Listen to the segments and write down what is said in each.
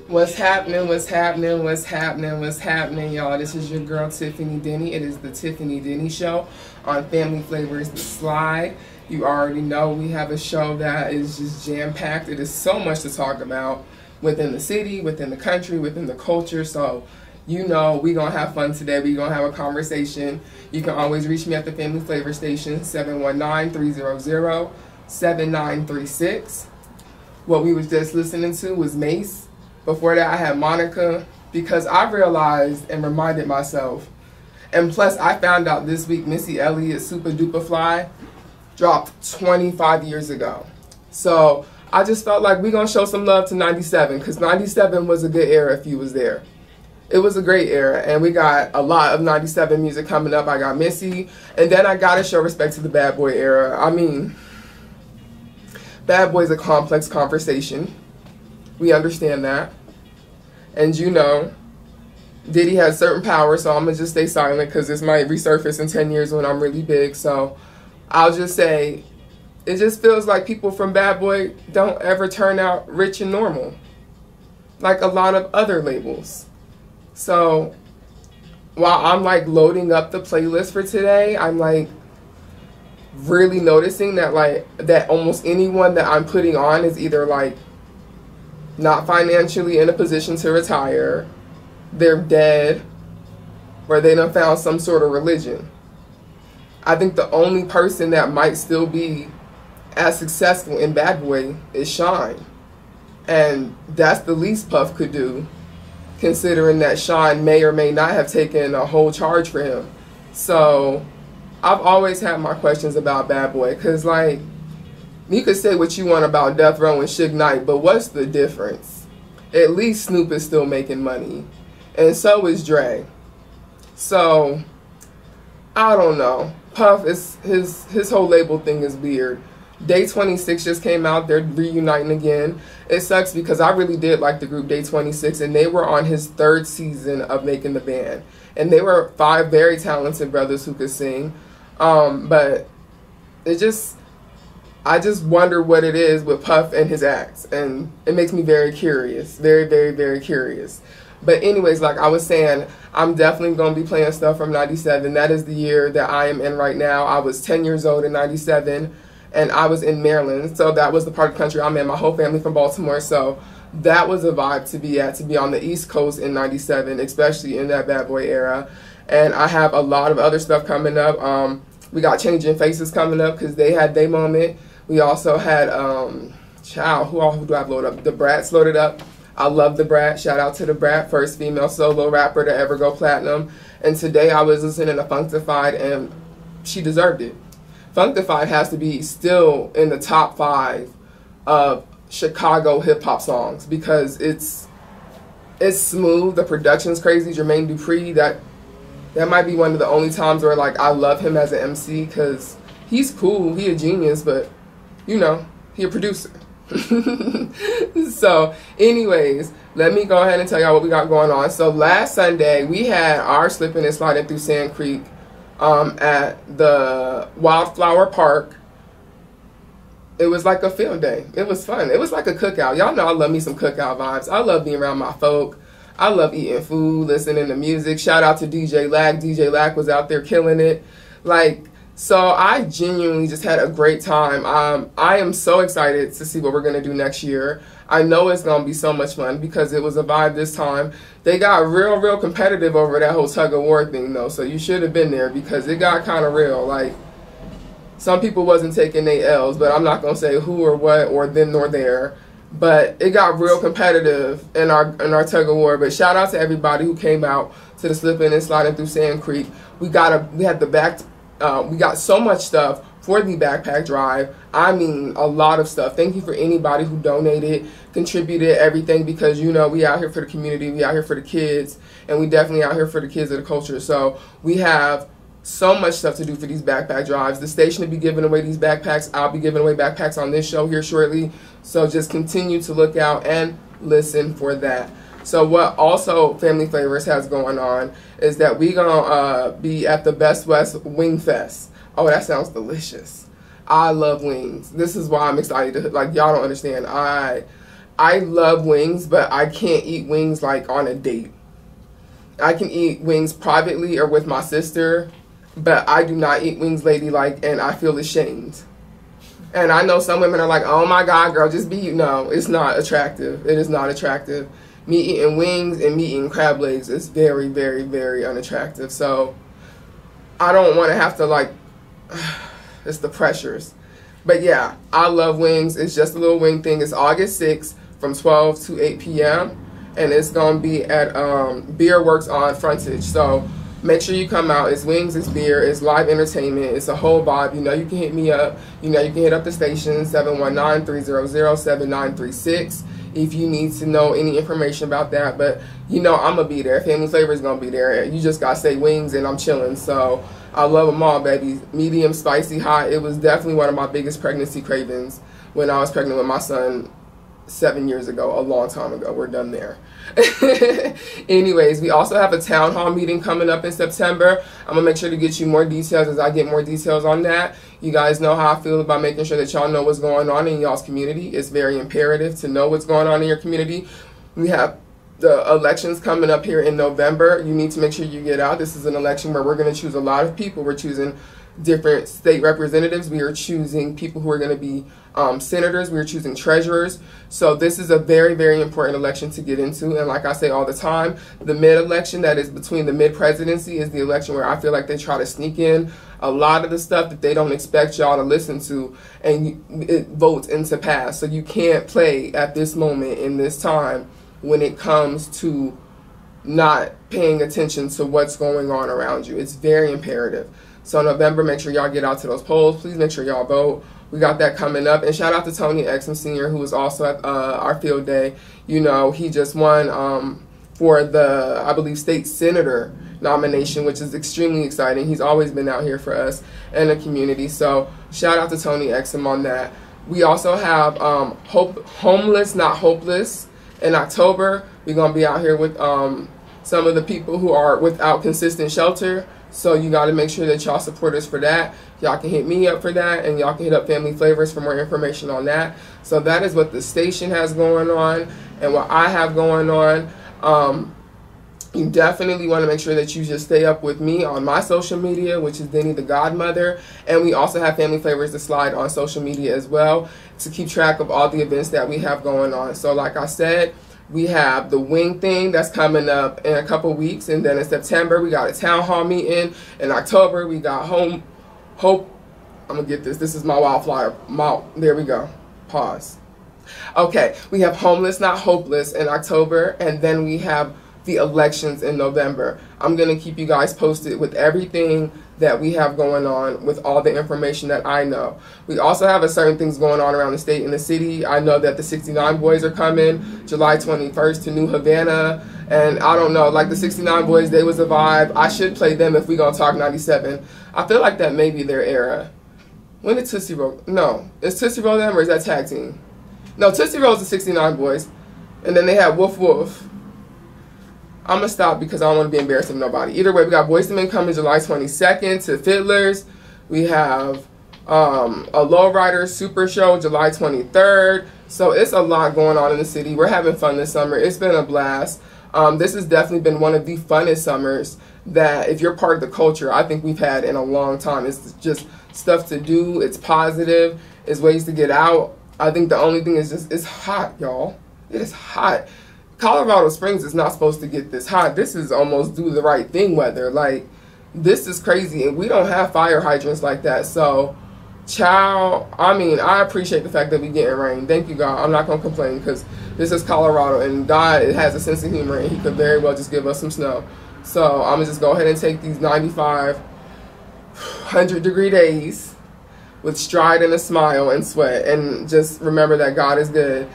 What's happening, what's happening, what's happening, what's happening, y'all? This is your girl, Tiffany Deni. It is the Tiffany Deni Show on Family Flavors The Slide. You already know we have a show that is just jam-packed. It is so much to talk about within the city, within the country, within the culture. So, you know, we're going to have fun today. We're going to have a conversation. You can always reach me at the Family Flavor Station, 719-300-7936. What we was just listening to was Mace. Before that, I had Monica, because I realized and reminded myself, and plus I found out this week Missy Elliott's Super Duper Fly dropped 25 years ago. So I just felt like we're going to show some love to 97, because 97 was a good era if you was there. It was a great era, and we got a lot of 97 music coming up. I got Missy, and then I got to show respect to the Bad Boy era. I mean, Bad Boy's a complex conversation. We understand that. And you know, Diddy has certain powers, so I'm going to just stay silent because this might resurface in 10 years when I'm really big. So I'll just say, it just feels like people from Bad Boy don't ever turn out rich and normal, like a lot of other labels. So while I'm like loading up the playlist for today, I'm like really noticing that almost anyone that I'm putting on is either like not financially in a position to retire, they're dead, or they done found some sort of religion. I think the only person that might still be as successful in Bad Boy is Sean. And that's the least Puff could do, considering that Sean may or may not have taken a whole charge for him. So I've always had my questions about Bad Boy, because like, you could say what you want about Death Row and Suge Knight, but what's the difference? At least Snoop is still making money, and so is Dre. So I don't know. Puff is his whole label thing is weird. Day 26 just came out. They're reuniting again. It sucks because I really did like the group Day 26, and they were on his 3rd season of making the band, and they were 5 very talented brothers who could sing. But I just wonder what it is with Puff and his acts, and it makes me very curious, very, very, very curious. But anyways, like I was saying, I'm definitely going to be playing stuff from 97. That is the year that I am in right now. I was 10 years old in 97, and I was in Maryland, so that was the part of the country I'm in. My whole family from Baltimore, so that was a vibe to be at, to be on the East Coast in 97, especially in that Bad Boy era. And I have a lot of other stuff coming up. We got Changing Faces coming up because they had their moment. We also had, who do I have loaded up? The Brat's loaded up. I love The Brat. Shout out to The Brat, first female solo rapper to ever go platinum. And today I was listening to Funkified, and she deserved it. Funkified has to be still in the top 5 of Chicago hip-hop songs because it's smooth. The production's crazy. Jermaine Dupri, that might be one of the only times where like I love him as an MC, because he's cool. He a genius, but you know, he a producer. So anyways, let me go ahead and tell y'all what we got going on. So last Sunday, we had our slipping and sliding through Sand Creek at the Wildflower Park. It was like a field day. It was fun. It was like a cookout. Y'all know I love me some cookout vibes. I love being around my folk. I love eating food, listening to music. Shout out to DJ Lack. DJ Lack was out there killing it. Like, so I genuinely just had a great time. I am so excited to see what we're going to do next year. I know it's going to be so much fun because it was a vibe this time. They got real competitive over that whole tug of war thing though. So you should have been there because it got kind of real. Like, some people wasn't taking their L's, but I'm not going to say who or what or them nor there. But it got real competitive in our tug of war. But shout out to everybody who came out to the slipping and sliding through Sand Creek. We got so much stuff for the backpack drive. I mean, a lot of stuff. Thank you for anybody who donated, contributed, everything, because you know we out here for the community, we out here for the kids, and we definitely out here for the kids of the culture. So we have so much stuff to do for these backpack drives. The station will be giving away these backpacks. I'll be giving away backpacks on this show here shortly. So just continue to look out and listen for that. So what also Family Flavors has going on is that we gonna be at the Best West Wing Fest. Oh, that sounds delicious. I love wings. This is why I'm excited to, like, y'all don't understand. I love wings, but I can't eat wings like on a date. I can eat wings privately or with my sister, but I do not eat wings ladylike, and I feel ashamed. And I know some women are like, oh my God, girl, just be you. No, it's not attractive. It is not attractive. Me eating wings and me eating crab legs is very, very, very unattractive. So I don't want to have to like, it's the pressures. But yeah, I love wings. It's just a little wing thing. It's August 6th from 12 to 8 p.m. And it's going to be at Beer Works on Frontage. So make sure you come out. It's wings, it's beer, it's live entertainment, it's a whole vibe. You know you can hit me up. You know you can hit up the station, 719-300-7936 if you need to know any information about that. But you know I'm going to be there. Family Flavor is going to be there. You just got to say wings and I'm chilling. So I love them all, baby. Medium, spicy, hot. It was definitely one of my biggest pregnancy cravings when I was pregnant with my son 7 years ago, a long time ago. We're done there. Anyways, we also have a town hall meeting coming up in September. I'm gonna make sure to get you more details as I get more details on that. You guys know how I feel about making sure that y'all know what's going on in y'all's community. It's very imperative to know what's going on in your community. We have the elections coming up here in November. You need to make sure you get out. This is an election where we're going to choose a lot of people. We're choosing different state representatives. We are choosing people who are going to be senators. We are choosing treasurers. So this is a very, very important election to get into. And like I say all the time, the mid-election that is between the mid-presidency is the election where I feel like they try to sneak in a lot of the stuff that they don't expect y'all to listen to, and it votes into pass. So you can't play at this moment in this time when it comes to not paying attention to what's going on around you. It's very imperative. So November, make sure y'all get out to those polls. Please make sure y'all vote. We got that coming up. And shout out to Tony Exum Sr., who was also at our field day. You know, he just won for the, I believe, state senator nomination, which is extremely exciting. He's always been out here for us and the community. So shout out to Tony Exum on that. We also have Homeless Not Hopeless. In October, we're going to be out here with some of the people who are without consistent shelter. So you got to make sure that y'all support us for that. Y'all can hit me up for that, and y'all can hit up Family Flavors for more information on that. So that is what the station has going on and what I have going on. You definitely want to make sure that you just stay up with me on my social media, which is Deni the Godmother. And we also have Family Flavors to slide on social media as well to keep track of all the events that we have going on. So like I said, we have the wing thing that's coming up in a couple weeks. And then in September, we got a town hall meeting. In October, we got Hope. I'm going to get this. This is my wildflower. There we go. Pause. Okay. We have Homeless Not Hopeless in October. And then we have the elections in November. I'm going to keep you guys posted with everything that we have going on, with all the information that I know. We also have certain things going on around the state and the city. I know that the 69 Boys are coming July 21st to New Havana. And I don't know, like the 69 Boys, they was a vibe. I should play them if we gonna talk 97. I feel like that may be their era. When did Tootsie Roll? No. Is Tootsie Roll them or is that tag team? No, Tootsie Roll is the 69 Boys. And then they had Woof Woof. I'm going to stop because I don't want to be embarrassing to nobody. Either way, we got Boyz II Men coming July 22nd to Fiddlers. We have a Lowrider Super Show July 23rd. So it's a lot going on in the city. We're having fun this summer. It's been a blast. This has definitely been one of the funnest summers that, if you're part of the culture, I think we've had in a long time. It's just stuff to do. It's positive. It's ways to get out. I think the only thing is just, it's hot, y'all. It is hot. Colorado Springs is not supposed to get this hot. This is almost do the right thing weather. Like, this is crazy. And we don't have fire hydrants like that. So, child, I mean, I appreciate the fact that we getting rain. Thank you, God. I'm not going to complain because this is Colorado. And God, it has a sense of humor. And he could very well just give us some snow. So, I'm going to just go ahead and take these 95, 100-degree days with stride and a smile and sweat. And just remember that God is good.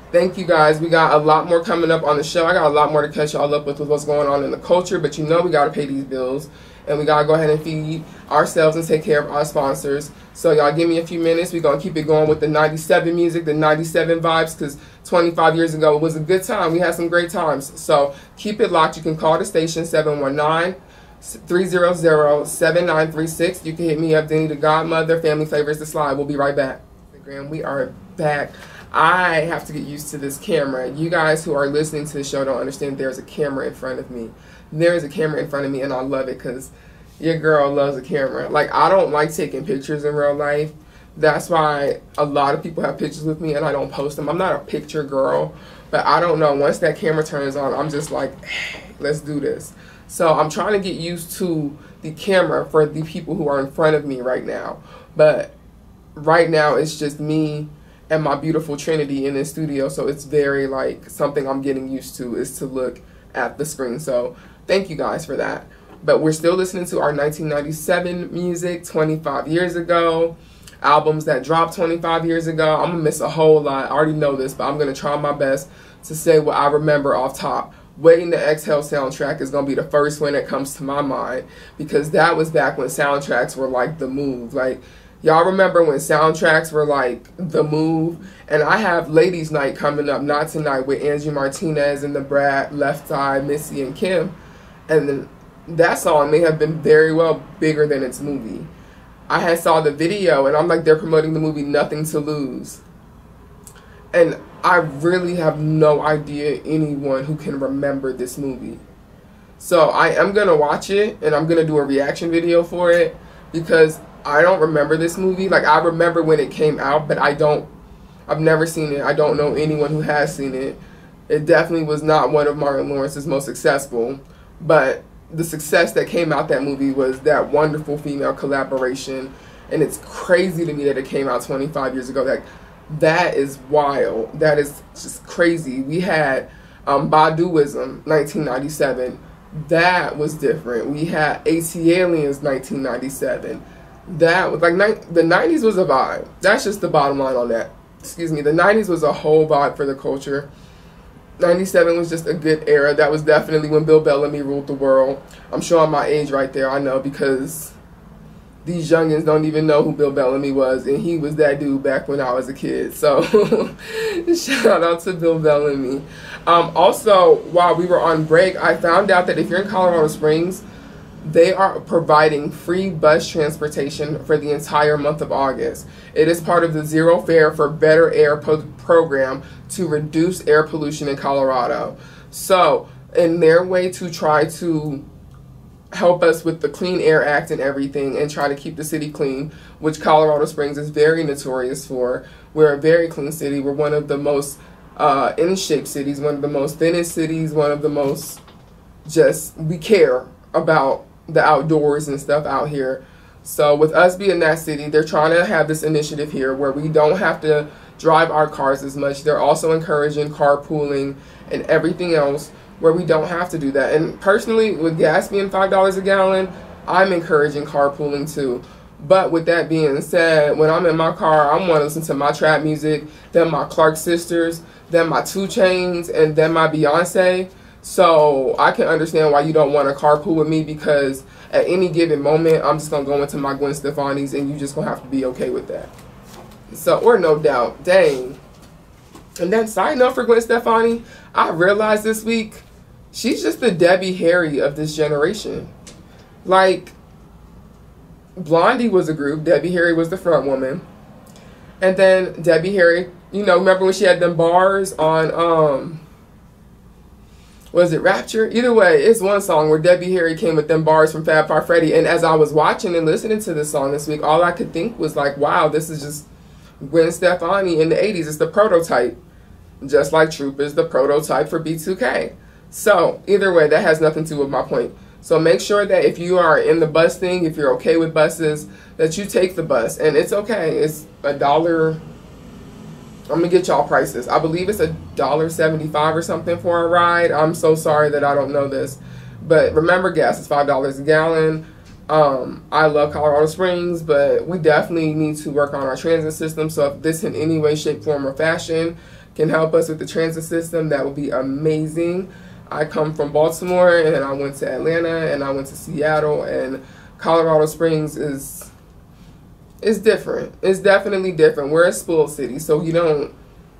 Thank you guys. We got a lot more coming up on the show. I got a lot more to catch y'all up with what's going on in the culture. But you know we got to pay these bills. And we got to go ahead and feed ourselves and take care of our sponsors. So y'all give me a few minutes. We're going to keep it going with the 97 music, the 97 vibes. Because 25 years ago, it was a good time. We had some great times. So keep it locked. You can call the station 719-300-7936. You can hit me up, Deni the Godmother, Family Flavors to Slide. We'll be right back. We are back. I have to get used to this camera. You guys who are listening to the show don't understand there's a camera in front of me. There's a camera in front of me, and I love it because your girl loves a camera. Like, I don't like taking pictures in real life. That's why a lot of people have pictures with me and I don't post them. I'm not a picture girl, but I don't know. Once that camera turns on, I'm just like, hey, let's do this. So I'm trying to get used to the camera for the people who are in front of me right now. But right now, it's just me and my beautiful Trinity in the studio. So it's very like something I'm getting used to is to look at the screen. So thank you guys for that. But we're still listening to our 1997 music, 25 years ago. Albums that dropped 25 years ago. I'm going to miss a whole lot. I already know this, but I'm going to try my best to say what I remember off top. Waiting to Exhale soundtrack is going to be the first one that comes to my mind, because that was back when soundtracks were like the move. Like, y'all remember when soundtracks were like the move? And I have Ladies Night coming up, not tonight, with Angie Martinez and the Brat, Left Eye, Missy, and Kim. And then that song may have been very well bigger than its movie. I had saw the video and I'm like, they're promoting the movie Nothing to Lose. And I really have no idea anyone who can remember this movie. So I am going to watch it and I'm going to do a reaction video for it, because I don't remember this movie. Like, I remember when it came out, but I've never seen it. I don't know anyone who has seen it. It definitely was not one of Martin Lawrence's most successful, but the success that came out that movie was that wonderful female collaboration. And it's crazy to me that it came out 25 years ago. That is wild. That is just crazy. We had Baduism, 1997. That was different. We had AC Aliens, 1997. That was like, the 90s was a vibe. That's just the bottom line on that. Excuse me. The 90s was a whole vibe for the culture. 97 was just a good era. That was definitely when Bill Bellamy ruled the world. I'm showing my age right there, I know, because these youngins don't even know who Bill Bellamy was, and he was that dude back when I was a kid. So shout out to Bill Bellamy. Also, while we were on break, I found out that if you're in Colorado Springs, they are providing free bus transportation for the entire month of August. It is part of the Zero Fare for Better Air program to reduce air pollution in Colorado. So, in their way to try to help us with the Clean Air Act and everything and try to keep the city clean, which Colorado Springs is very notorious for. We're a very clean city. We're one of the most in-shape cities, one of the most thinnest cities, one of the most we care about the outdoors and stuff out here. So with us being that city, they're trying to have this initiative here where we don't have to drive our cars as much. They're also encouraging carpooling and everything else where we don't have to do that. And personally, with gas being $5 a gallon, I'm encouraging carpooling too. But with that being said, when I'm in my car, I'm want to listen to my trap music, then my Clark Sisters, then my 2 Chainz, and then my Beyonce. So I can understand why you don't want to carpool with me, because at any given moment, I'm just going to go into my Gwen Stefani's and you just going to have to be okay with that. So, or No Doubt. Dang. And then side note for Gwen Stefani, I realized this week, she's just the Debbie Harry of this generation. Like, Blondie was a group. Debbie Harry was the front woman. And then Debbie Harry, you know, remember when she had them bars on, was it Rapture? Either way, it's one song where Debbie Harry came with them bars from Fab Five Freddy. And as I was watching and listening to this song this week, all I could think was like, wow, this is just Gwen Stefani in the 80s. It's the prototype. Just like Troop is the prototype for B2K. So, either way, that has nothing to do with my point. So make sure that if you are in the bus thing, if you're okay with buses, that you take the bus. And it's okay. It's $1. I'm going to get y'all prices. I believe it's $1.75 or something for a ride. I'm so sorry that I don't know this. But remember, gas is $5 a gallon. I love Colorado Springs, but we definitely need to work on our transit system. So if this in any way, shape, form, or fashion can help us with the transit system, that would be amazing. I come from Baltimore, and I went to Atlanta, and I went to Seattle, and Colorado Springs is different. It's definitely different. We're a spoiled city, so you don't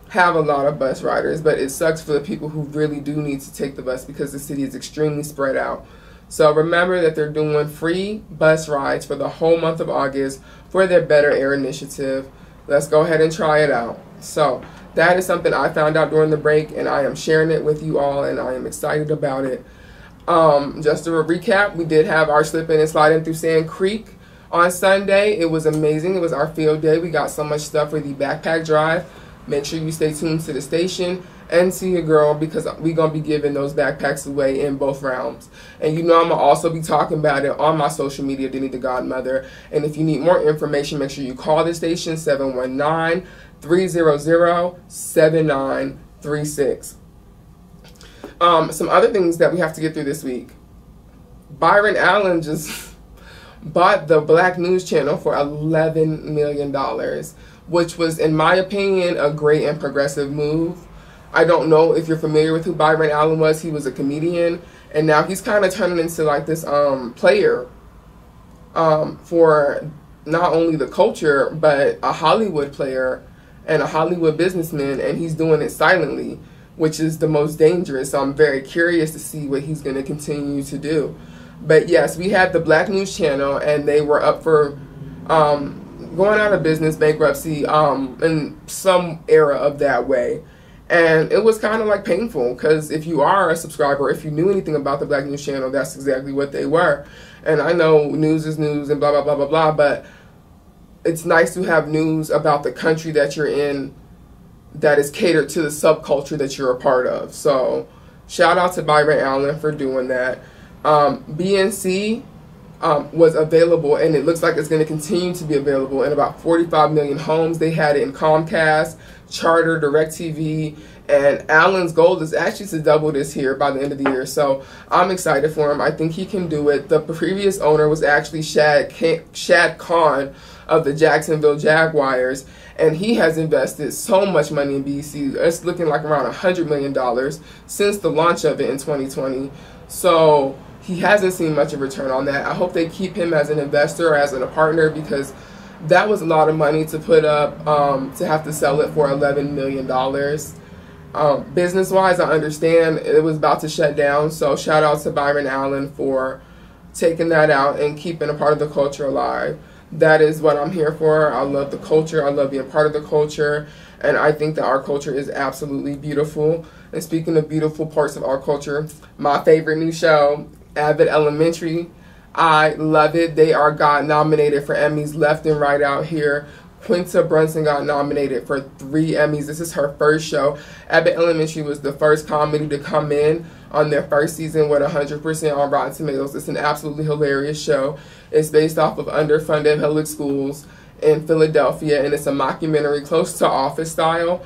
have a lot of bus riders, but it sucks for the people who really do need to take the bus because the city is extremely spread out. So remember that they're doing free bus rides for the whole month of August for their Better Air initiative. Let's go ahead and try it out. So That is something I found out during the break, and I am sharing it with you all, and I am excited about it. Just to recap, we did have our slipping and sliding through Sand Creek on Sunday. It was amazing. It was our field day. We got so much stuff for the backpack drive. Make sure you stay tuned to the station and to your girl, because we're going to be giving those backpacks away in both rounds. And you know I'm going to also be talking about it on my social media, Deni the Godmother. And if you need more information, make sure you call the station, 719-300-7936. Some other things that we have to get through this week. Byron Allen just bought the Black News Channel for $11 million, which was, in my opinion, a great and progressive move. I don't know if you're familiar with who Byron Allen was. He was a comedian, and now he's kind of turning into like this player for not only the culture, but a Hollywood player and a Hollywood businessman, and he's doing it silently, which is the most dangerous. So I'm very curious to see what he's going to continue to do. But yes, we had the Black News Channel, and they were up for going out of business, bankruptcy, in some era of that way. And it was kind of like painful, because if you are a subscriber, if you knew anything about the Black News Channel, that's exactly what they were. And I know news is news and blah, blah, blah, blah, blah, but it's nice to have news about the country that you're in that is catered to the subculture that you're a part of. So shout out to Byron Allen for doing that. BNC was available, and it looks like it's going to continue to be available in about 45 million homes. They had it in Comcast, Charter, DirecTV, and Allen's goal is actually to double this here by the end of the year. So I'm excited for him. I think he can do it. The previous owner was actually Shad Khan of the Jacksonville Jaguars, and he has invested so much money in BEC. It's looking like around $100 million since the launch of it in 2020. So he hasn't seen much of a return on that. I hope they keep him as an investor or as a partner, because that was a lot of money to put up, to have to sell it for $11 million. Business-wise, I understand it was about to shut down, so shout out to Byron Allen for taking that out and keeping a part of the culture alive. That is what I'm here for. I love the culture. I love being part of the culture, and I think that our culture is absolutely beautiful. And speaking of beautiful parts of our culture, my favorite new show, Abbott Elementary. I love it. They got nominated for Emmys left and right out here. Quinta Brunson got nominated for 3 Emmys. This is her first show. Abbott Elementary was the first comedy to come in on their first season with 100% on Rotten Tomatoes. It's an absolutely hilarious show. It's based off of underfunded public schools in Philadelphia, and it's a mockumentary close to Office style.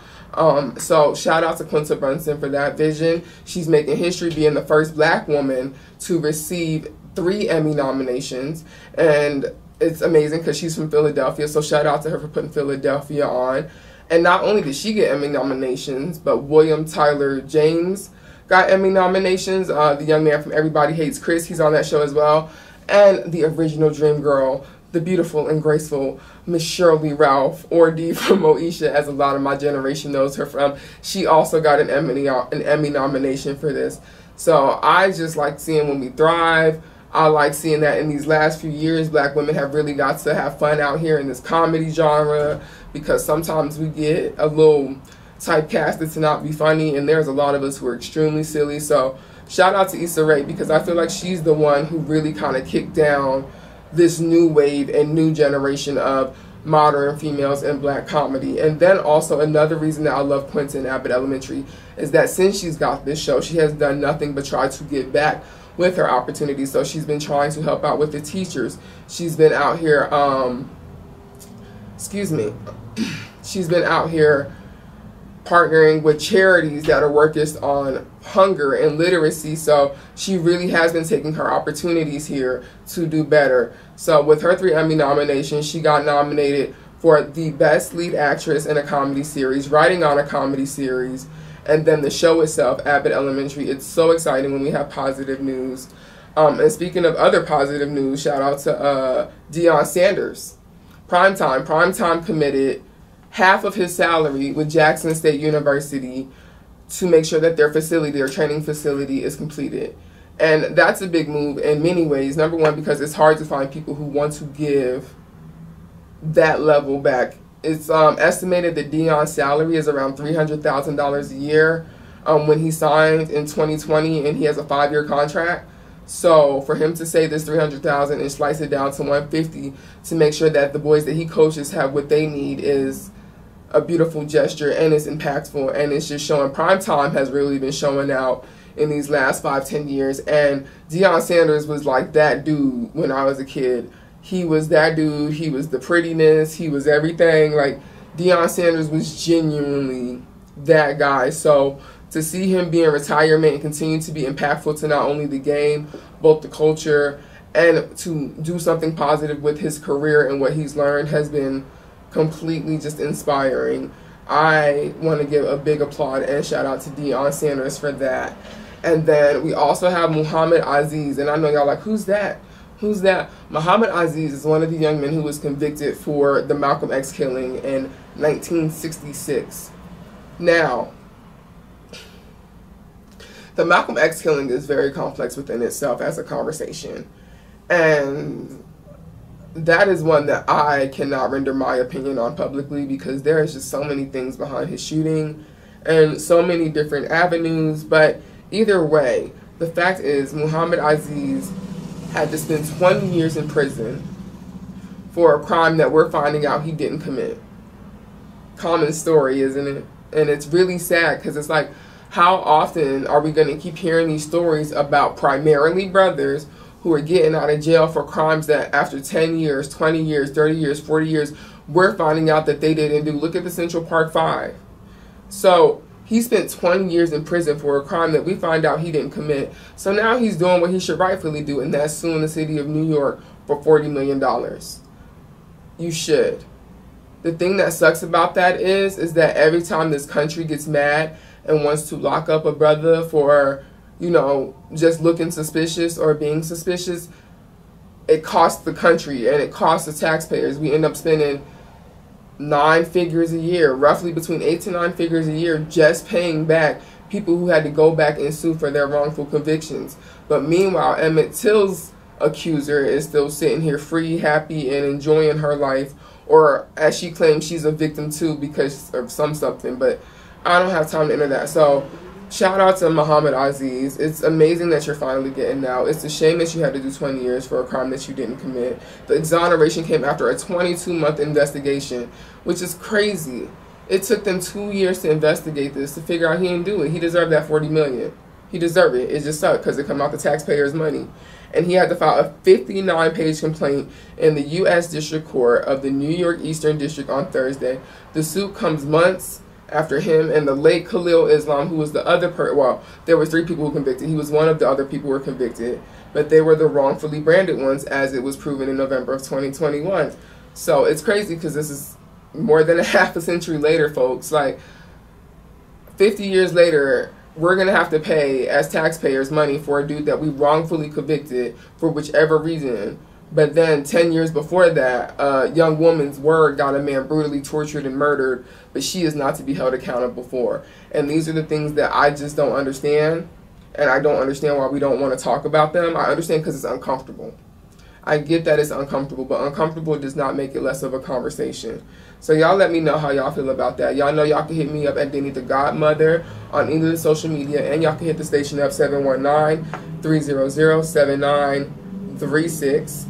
So shout out to Quinta Brunson for that vision. She's making history being the first Black woman to receive 3 Emmy nominations, and it's amazing because she's from Philadelphia, so shout out to her for putting Philadelphia on. And not only did she get Emmy nominations, but William Tyler James got Emmy nominations. The young man from Everybody Hates Chris, he's on that show as well. And the original Dream Girl, the beautiful and graceful Miss Shirley Ralph, or Dee from Moesha, as a lot of my generation knows her from. She also got an Emmy nomination for this. So I just like seeing when we thrive. I like seeing that in these last few years, Black women have really got to have fun out here in this comedy genre, because sometimes we get a little typecasted to not be funny, and there's a lot of us who are extremely silly. So shout out to Issa Rae, because I feel like she's the one who really kind of kicked down this new wave and new generation of modern females in Black comedy. And then also another reason that I love Quinta in Abbott Elementary is that since she's got this show, she has done nothing but try to give back with her opportunities. So she's been trying to help out with the teachers. She's been out here, she's been out here partnering with charities that are focused on hunger and literacy. So she really has been taking her opportunities here to do better. So with her 3 Emmy nominations, she got nominated for the Best Lead Actress in a Comedy Series, Writing on a Comedy Series, and then the show itself, Abbott Elementary. It's so exciting when we have positive news. And speaking of other positive news, shout out to Deion Sanders. Primetime committed half of his salary with Jackson State University to make sure that their training facility is completed. And that's a big move in many ways. Number one, because it's hard to find people who want to give that level back it's estimated that Deion's salary is around $300,000 a year when he signed in 2020, and he has a 5-year contract. So for him to say this $300,000 and slice it down to $150 to make sure that the boys that he coaches have what they need is a beautiful gesture, and it's impactful, and it's just showing. Prime time has really been showing out in these last 5-10 years, and Deion Sanders was like that dude when I was a kid. He was that dude. He was the prettiness. He was everything. Like, Deion Sanders was genuinely that guy. So to see him be in retirement and continue to be impactful to not only the game, but the culture, and to do something positive with his career and what he's learned has been completely just inspiring. I want to give a big applaud and shout out to Deion Sanders for that. And then we also have Muhammad Aziz, and I know y'all like, who's that? Who's that? Muhammad Aziz is one of the young men who was convicted for the Malcolm X killing in 1966. Now, the Malcolm X killing is very complex within itself as a conversation, and that is one that I cannot render my opinion on publicly, because there is just so many things behind his shooting and so many different avenues. But either way, the fact is Muhammad Aziz had to spend 20 years in prison for a crime that we're finding out he didn't commit. Common story, isn't it? And it's really sad, because it's like, how often are we going to keep hearing these stories about primarily brothers who are getting out of jail for crimes that after 10 years, 20 years, 30 years, 40 years, we're finding out that they didn't do? Look at the Central Park 5. So he spent 20 years in prison for a crime that we find out he didn't commit. So now he's doing what he should rightfully do, and that's suing the city of New York for $40 million. You should. The thing that sucks about that is that every time this country gets mad and wants to lock up a brother for, you know, just looking suspicious or being suspicious, it costs the country and it costs the taxpayers. We end up spending 9 figures a year, roughly between 8 to 9 figures a year, just paying back people who had to go back and sue for their wrongful convictions. But meanwhile, Emmett Till's accuser is still sitting here free, happy, and enjoying her life, or as she claims, she's a victim too because of something, but I don't have time to enter that. So shout out to Muhammad Aziz. It's amazing that you're finally getting out. It's a shame that you had to do 20 years for a crime that you didn't commit. The exoneration came after a 22-month investigation, which is crazy. It took them 2 years to investigate this, to figure out he didn't do it. He deserved that $40 million. He deserved it. It just sucked because it come out the taxpayers' money. And he had to file a 59-page complaint in the U.S. District Court of the New York Eastern District on Thursday. The suit comes months after him and the late Khalil Islam, who was the other well, there were 3 people who convicted. He was one of the other people who were convicted, but they were the wrongfully branded ones, as it was proven in November of 2021. So it's crazy because this is more than a half a century later, folks. Like, 50 years later, we're going to have to pay, as taxpayers, money for a dude that we wrongfully convicted for whichever reason. But then 10 years before that, a young woman's word got a man brutally tortured and murdered, but she is not to be held accountable for. And these are the things that I just don't understand, and I don't understand why we don't want to talk about them. I understand because it's uncomfortable. I get that it's uncomfortable, but uncomfortable does not make it less of a conversation. So y'all let me know how y'all feel about that. Y'all know y'all can hit me up at Deni the Godmother on either the social media, and y'all can hit the station up 719-300-7936.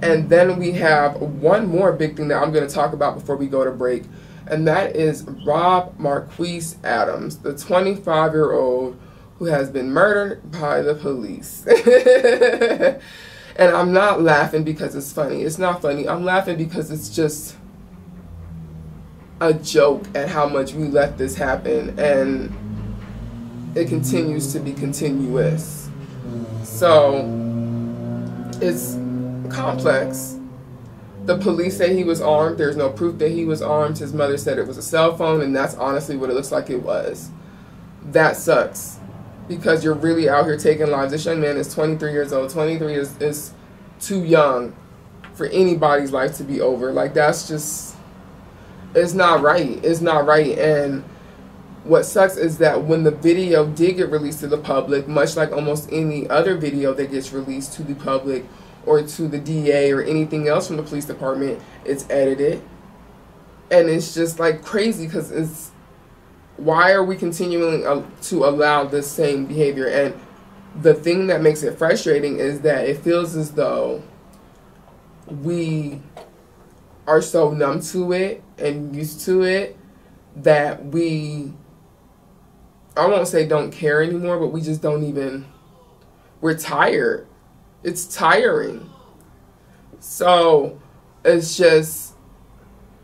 And then we have one more big thing that I'm going to talk about before we go to break, and that is Rob Marquise Adams, the 25-year-old who has been murdered by the police. And I'm not laughing because it's funny. It's not funny. I'm laughing because it's just a joke at how much we let this happen, and it continues to be continuous. So it's complex. The police say he was armed. There's no proof that he was armed. His mother said it was a cell phone, and that's honestly what it looks like it was. That sucks, because you're really out here taking lives. This young man is 23 years old. 23 is too young for anybody's life to be over. Like, that's just, it's not right. It's not right. And what sucks is that when the video did get released to the public, much like almost any other video that gets released to the public or to the DA or anything else from the police department, it's edited. And it's just like crazy because it's, why are we continuing to allow this same behavior? And the thing that makes it frustrating is that it feels as though we are so numb to it and used to it that we, I won't say don't care anymore, but we just don't even, we're tired. It's tiring. So it's just,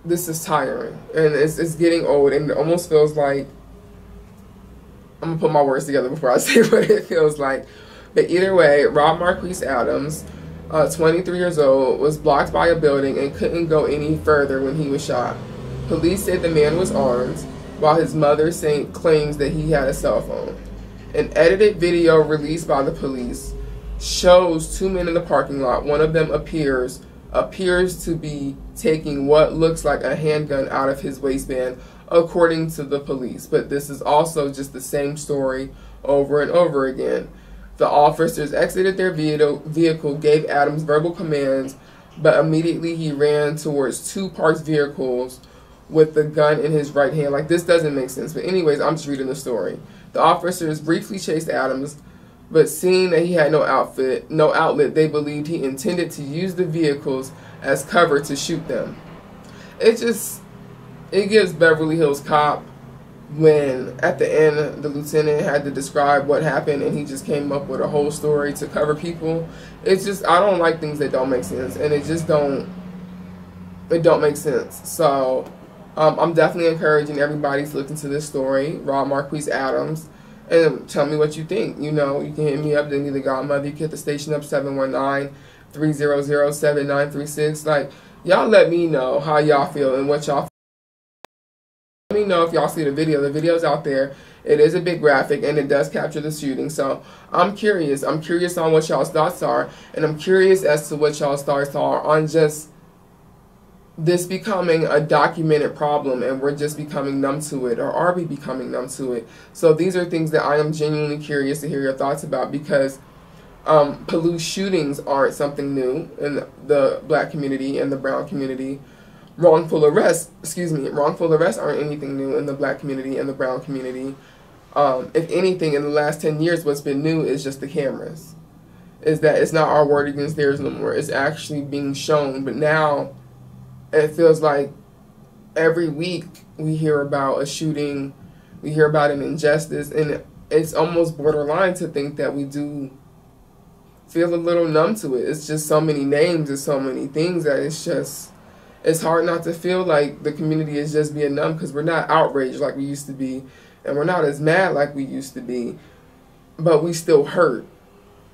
this is tiring, and it's getting old, and it almost feels like, I'm gonna put my words together before I say what it feels like. But either way, Rob Marquise Adams, 23 years old, was blocked by a building and couldn't go any further when he was shot. Police said the man was armed, while his mother claims that he had a cell phone. An edited video released by the police shows two men in the parking lot. One of them appears to be taking what looks like a handgun out of his waistband, according to the police. But this is also just the same story over and over again. The officers exited their vehicle, gave Adams verbal commands, but immediately he ran towards two parked vehicles with the gun in his right hand. Like, this doesn't make sense. But anyways, I'm just reading the story. The officers briefly chased Adams, but seeing that he had no outlet, they believed he intended to use the vehicles as cover to shoot them. It gives Beverly Hills Cop when at the end the lieutenant had to describe what happened and he just came up with a whole story to cover people. It's just, I don't like things that don't make sense, and it don't make sense. So I'm definitely encouraging everybody to look into this story, Rob Marquise Adams, and tell me what you think. You know, you can hit me up, Deni the Godmother. You can hit the station up, 719-300-7936. Like, y'all let me know how y'all feel and what y'all feel. Let me know if y'all see the video. The video's out there. It is a bit graphic, and it does capture the shooting. So I'm curious. I'm curious on what y'all's thoughts are, and I'm curious as to what y'all's thoughts are on just this becoming a documented problem, and we're just becoming numb to it, or are we becoming numb to it? So these are things that I am genuinely curious to hear your thoughts about, because police shootings aren't something new in the black community and the brown community. Wrongful arrests aren't anything new in the black community and the brown community. If anything, in the last 10 years, what's been new is just the cameras. Is that it's not our word against theirs no more. It's actually being shown. But now it feels like every week we hear about a shooting, we hear about an injustice, and it's almost borderline to think that we do feel a little numb to it. It's just so many names and so many things that it's hard not to feel like the community is just being numb, because we're not outraged like we used to be, and we're not as mad like we used to be, but we still hurt.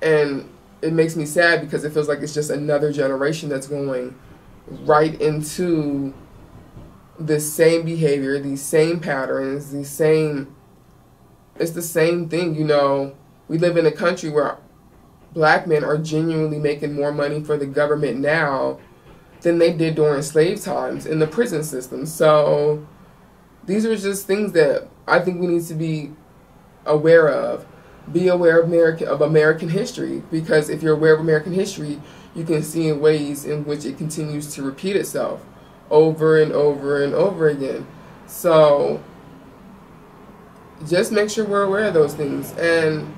And it makes me sad because it feels like it's just another generation that's going right into this same behavior, these same patterns, it's the same thing. You know, we live in a country where black men are genuinely making more money for the government now than they did during slave times in the prison system. So these are just things that I think we need to be aware of. Be aware of American history, because if you're aware of American history, you can see in ways in which it continues to repeat itself over and over and over again. So just make sure we're aware of those things, and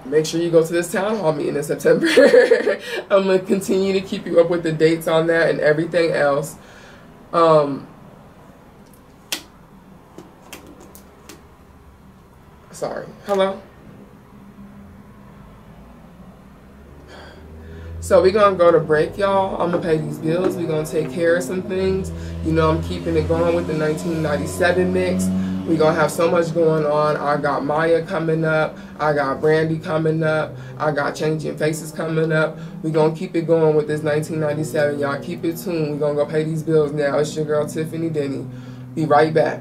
make sure you go to this town hall meeting in September. I'm going to continue to keep you up with the dates on that and everything else. Sorry. Hello? So we're going to go to break, y'all. I'm going to pay these bills. We're going to take care of some things. You know, I'm keeping it going with the 1997 mix. We're going to have so much going on. I got Maya coming up. I got Brandy coming up. I got Changing Faces coming up. We're going to keep it going with this 1997. Y'all keep it tuned. We're going to go pay these bills now. It's your girl, Tiffany Deni. Be right back.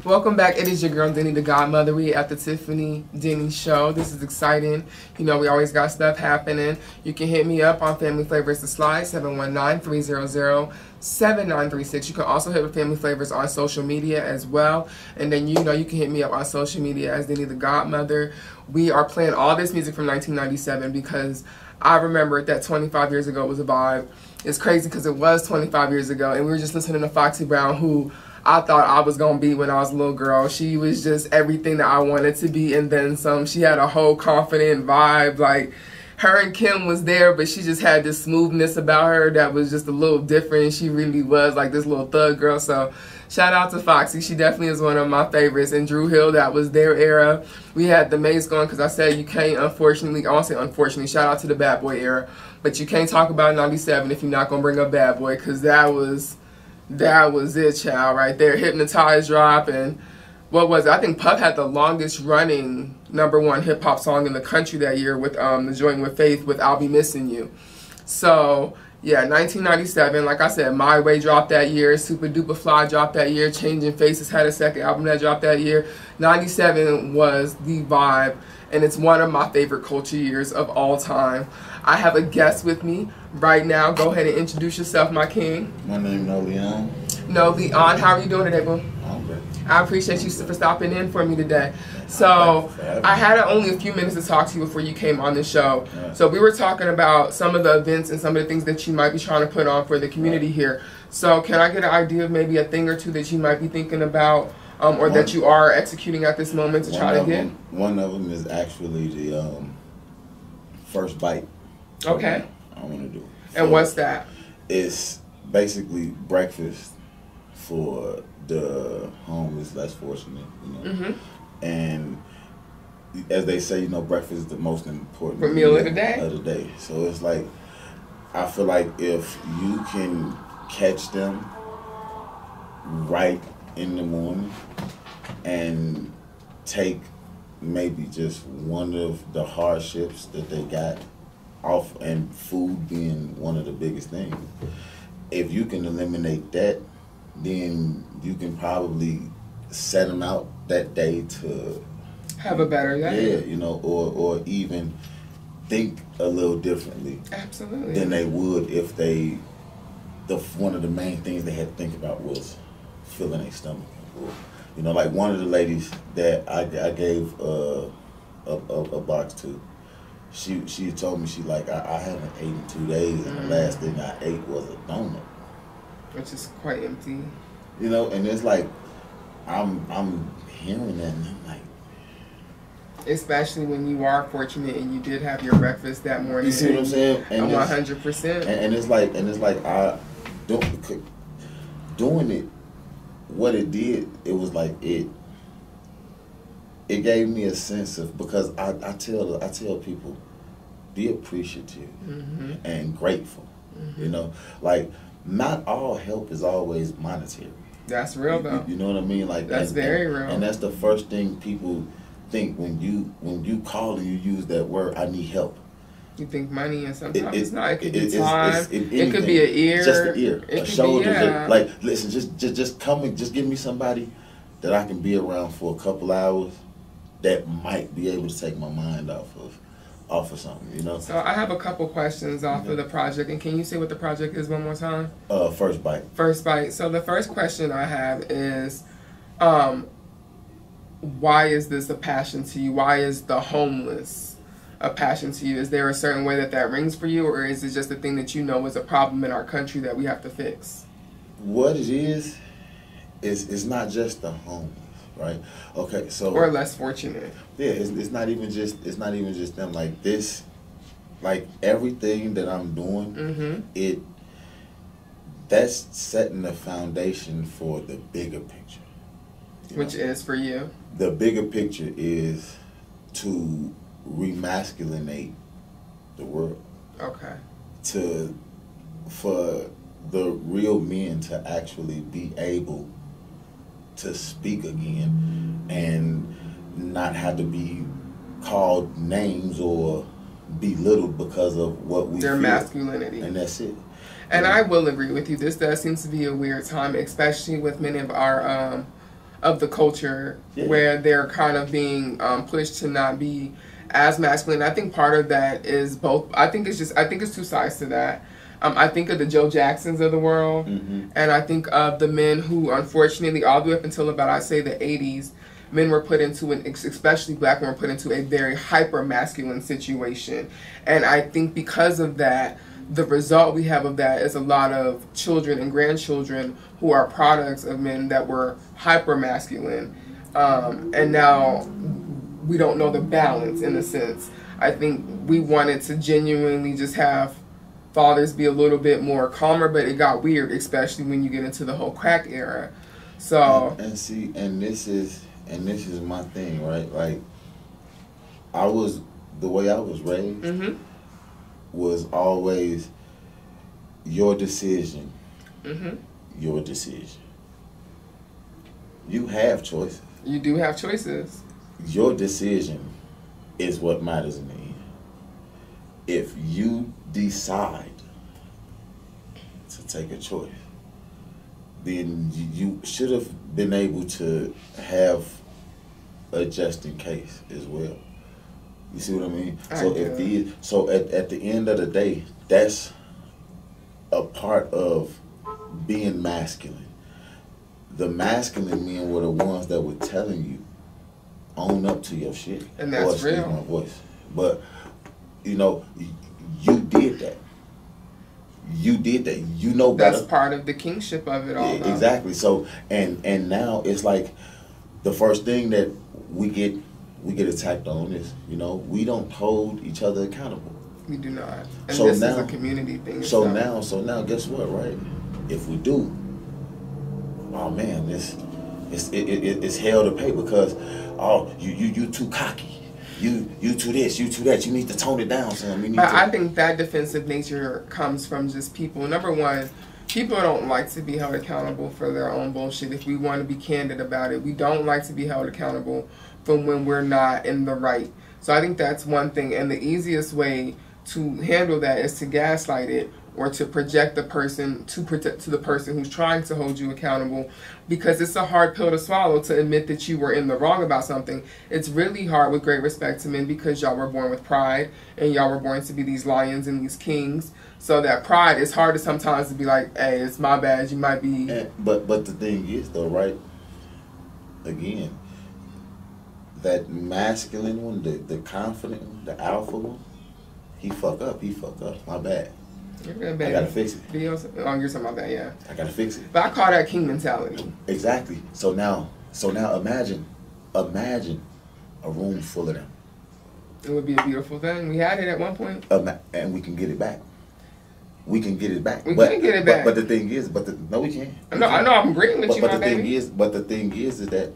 Welcome back. It is your girl, Deni the Godmother. We at the Tiffany Deni Show. This is exciting. You know, we always got stuff happening. You can hit me up on Family Flavors The Slide, 719-300-7936. You can also hit with Family Flavors on social media as well. And then, you know, you can hit me up on social media as Deni the Godmother. We are playing all this music from 1997 because I remember that 25 years ago was a vibe. It's crazy because it was 25 years ago, and we were just listening to Foxy Brown, who I thought I was going to be when I was a little girl. She was just everything that I wanted to be, and then some. She had a whole confident vibe. Like, her and Kim was there, but she just had this smoothness about her that was just a little different. She really was like this little thug girl. So shout out to Foxy. She definitely is one of my favorites. And Drew Hill, that was their era. We had the Maze going, because I said you can't, unfortunately, I won't say unfortunately, shout out to the Bad Boy era, but you can't talk about 97 if you're not going to bring up Bad Boy, because that was it, child, right there. Hypnotized drop, and what was it? I think Puff had the longest running #1 hip hop song in the country that year with the joint with Faith with I'll Be Missing You. So yeah, 1997, like I said, My Way dropped that year, Super Duper Fly dropped that year, Changing Faces had a second album that dropped that year. 97 was the vibe, and it's one of my favorite culture years of all time. I have a guest with me right now. Go ahead and introduce yourself, my king. My name is No Leon. No Leon, how are you doing today, boo? I'm good. I appreciate you for stopping in for me today. So I had only a few minutes to talk to you before you came on the show. So we were talking about some of the events and some of the things that you might be trying to put on for the community here. So can I get an idea of maybe a thing or two that you might be thinking about, or that you are executing at this moment to try to get? One of them is actually the First Bite. Okay. I want to do. And what's that? It's basically breakfast for the homeless, less fortunate, you know. Mm-hmm. And as they say, you know, breakfast is the most important meal of the day. So it's like, I feel like if you can catch them right in the morning and take maybe just one of the hardships that they got off, and food being one of the biggest things, if you can eliminate that, then you can probably set them out that day to have a better day. Yeah, you know, or even think a little differently. Absolutely. Than they would if they, one of the main things they had to think about was filling their stomach. You know, like one of the ladies that I gave a box to, she told me, she like, I haven't eaten in 2 days, and the last thing I ate was a donut. Which is quite empty. You know, and it's like, I'm hearing that, and I'm like, especially when you are fortunate and you did have your breakfast that morning. You see what I'm saying? And 100%. And it's like I doing it. What it did, it was like it gave me a sense of, because I tell people, be appreciative and grateful. You know, like, not all help is always monetary. That's real though. You know what I mean? Like, that's very real. And that's the first thing people think when you call and you use that word, I need help. You think money, and sometimes it's not. It could be time. It could be an ear. Just an ear. A shoulder. Yeah. Like, listen, just come and just give me somebody that I can be around for a couple hours that might be able to take my mind off of something, you know? So I have a couple questions off of the project, and can you say what the project is one more time? First Bite. First Bite. So the first question I have is, why is this a passion to you? Why is the homeless a passion to you? Is there a certain way that rings for you, or is it just a thing that you know is a problem in our country that we have to fix? What it is it's not just the homeless, right? Okay, so, or less fortunate. Yeah, it's not even just them. Like this, like everything that I'm doing, that's setting the foundation for the bigger picture. Which is for you? The bigger picture is to remasculinate the world. Okay. For the real men to actually be able to speak again and not have to be called names or belittled because of what we their feel. Masculinity. And that's it. And I will agree with you. This does seem to be a weird time, especially with many of our of the culture where they're kind of being pushed to not be as masculine. I think part of that is both. I think it's two sides to that. I think of the Joe Jacksons of the world, and I think of the men who, unfortunately, all the way up until about, I'd say, the 80s, men were put into especially black men were put into a very hyper masculine situation. And I think because of that, the result we have of that is a lot of children and grandchildren who are products of men that were hyper masculine. And now we don't know the balance in a sense. I think we wanted to genuinely just have fathers be a little bit more calmer, but it got weird, especially when you get into the whole crack era. So and see, and this is my thing, right? Like, the way I was raised was always your decision. Your decision. You have choices. You do have choices. Your decision is what matters in the end. If you decide to take a choice, then you should have been able to have a just in case as well. You see what I mean? So at the end of the day, that's a part of being masculine. The masculine men were the ones that were telling you, own up to your shit. And that's real. My voice. But, you know, you did that. You did that. You know better. That's part of the kingship of it all. Exactly. So, and now it's like the first thing that we get attacked on is, you know, we don't hold each other accountable. We do not. And so this now, is a community thing. So now, guess what, right? If we do, oh man, it's hell to pay because you too cocky. You too this, you too that. You need to tone it down, son. But I think that defensive nature comes from just people. Number one, people don't like to be held accountable for their own bullshit. If we want to be candid about it, we don't like to be held accountable for when we're not in the right. So I think that's one thing. And the easiest way to handle that is to gaslight it or to project the person to the person who's trying to hold you accountable, because it's a hard pill to swallow to admit that you were in the wrong about something. It's really hard, with great respect to men, because y'all were born with pride and y'all were born to be these lions and these kings. So that pride is hard to sometimes to be like, hey, it's my bad, you might be. But the thing is though, right? Again, that masculine one, the confident one, the alpha one, he fuck up, my bad. You're bad. I gotta fix it. Oh, you're talking about that, yeah. I gotta fix it. But I call that king mentality. Exactly. So now imagine a room full of them. It would be a beautiful thing. We had it at one point. And we can get it back. We can get it back. We can get it back. But the thing is, no, we can't. I know. I'm agreeing with you, my baby. But the thing is that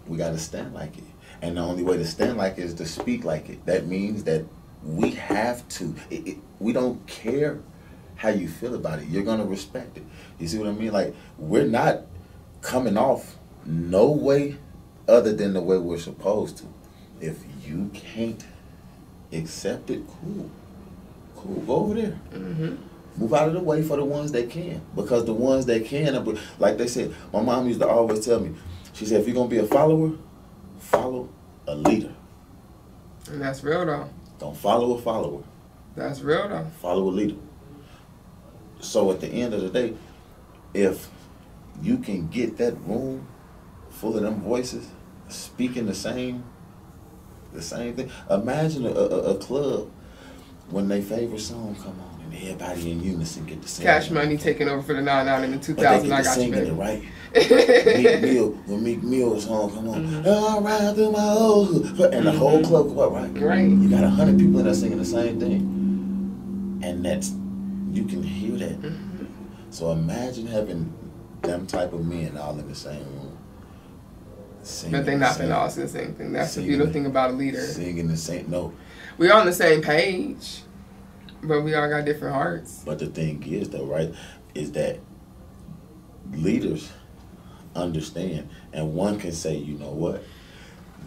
we gotta stand like it, and the only way to stand like it is to speak like it. That means that we have to. We don't care how you feel about it. You're gonna respect it. You see what I mean? Like, we're not coming off no way other than the way we're supposed to. If you can't accept it, cool. Go over there. Move out of the way for the ones that can, because the ones that can, like they said, my mom used to always tell me. She said, if you're gonna be a follower, follow a leader. And that's real though. Don't follow a follower. That's real though. Follow a leader. So at the end of the day, if you can get that room full of them voices speaking the same thing. Imagine a club when their favorite song come on and everybody in unison get to sing. Cash Money taking over for the 99 in the 2000. I got you, baby. It right. When Meek Mill's song come on, I'll ride through my old hood, and the whole club go up, right? Right. You got 100 people in there singing the same thing, and that's, you can hear that. So imagine having them type of men all in the same room. But they're not going to all say the same thing. That's the beautiful thing about a leader. Singing the same note. We're on the same page, but we all got different hearts. But the thing is, though, right, is that leaders understand, and one can say, you know what,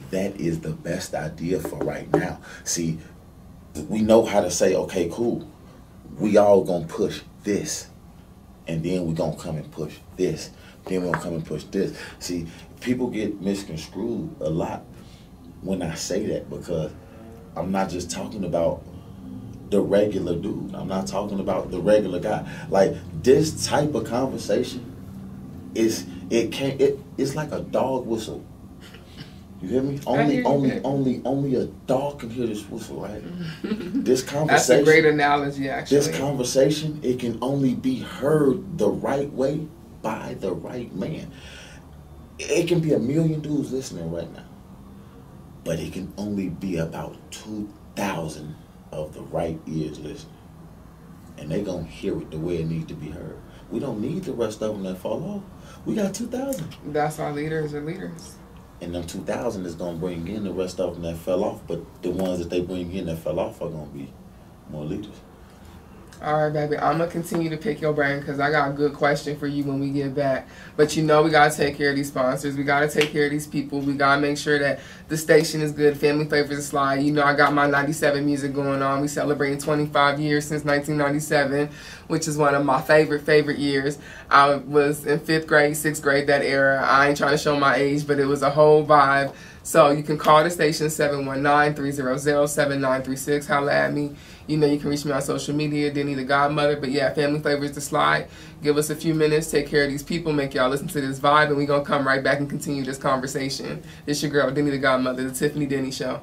that is the best idea for right now. See, we know how to say, okay, cool, we all gonna push this, and then we gonna come and push this, then we're gonna come and push this. See, people get misconstrued a lot when I say that, because I'm not just talking about the regular dude. I'm not talking about the regular guy. Like, this type of conversation it's like a dog whistle You hear me? Only a dog can hear this whistle, right? This conversation. That's a great analogy, actually. This conversation, it can only be heard the right way by the right man. It can be a million dudes listening right now, but it can only be about 2,000 of the right ears listening, and they gonna hear it the way it needs to be heard. We don't need the rest of them that fall off. We got 2,000. That's our leaders are leaders. And them 2,000 is going to bring in the rest of them that fell off, but the ones that they bring in that fell off are going to be more leaders. All right, baby. I'm going to continue to pick your brain because I got a good question for you when we get back. But you know we got to take care of these sponsors. We got to take care of these people. We got to make sure that the station is good. Family Favors is slide. You know I got my 97 music going on. We celebrating 25 years since 1997, which is one of my favorite years. I was in 5th grade, 6th grade, that era. I ain't trying to show my age, but it was a whole vibe. So you can call the station 719-300-7936. Holla at me. You know you can reach me on social media, Deni the Godmother. But yeah, Family Favors the slide. Give us a few minutes, take care of these people, make y'all listen to this vibe, and we're going to come right back and continue this conversation. It's your girl, Deni the Godmother, the Tiffany Deni Show.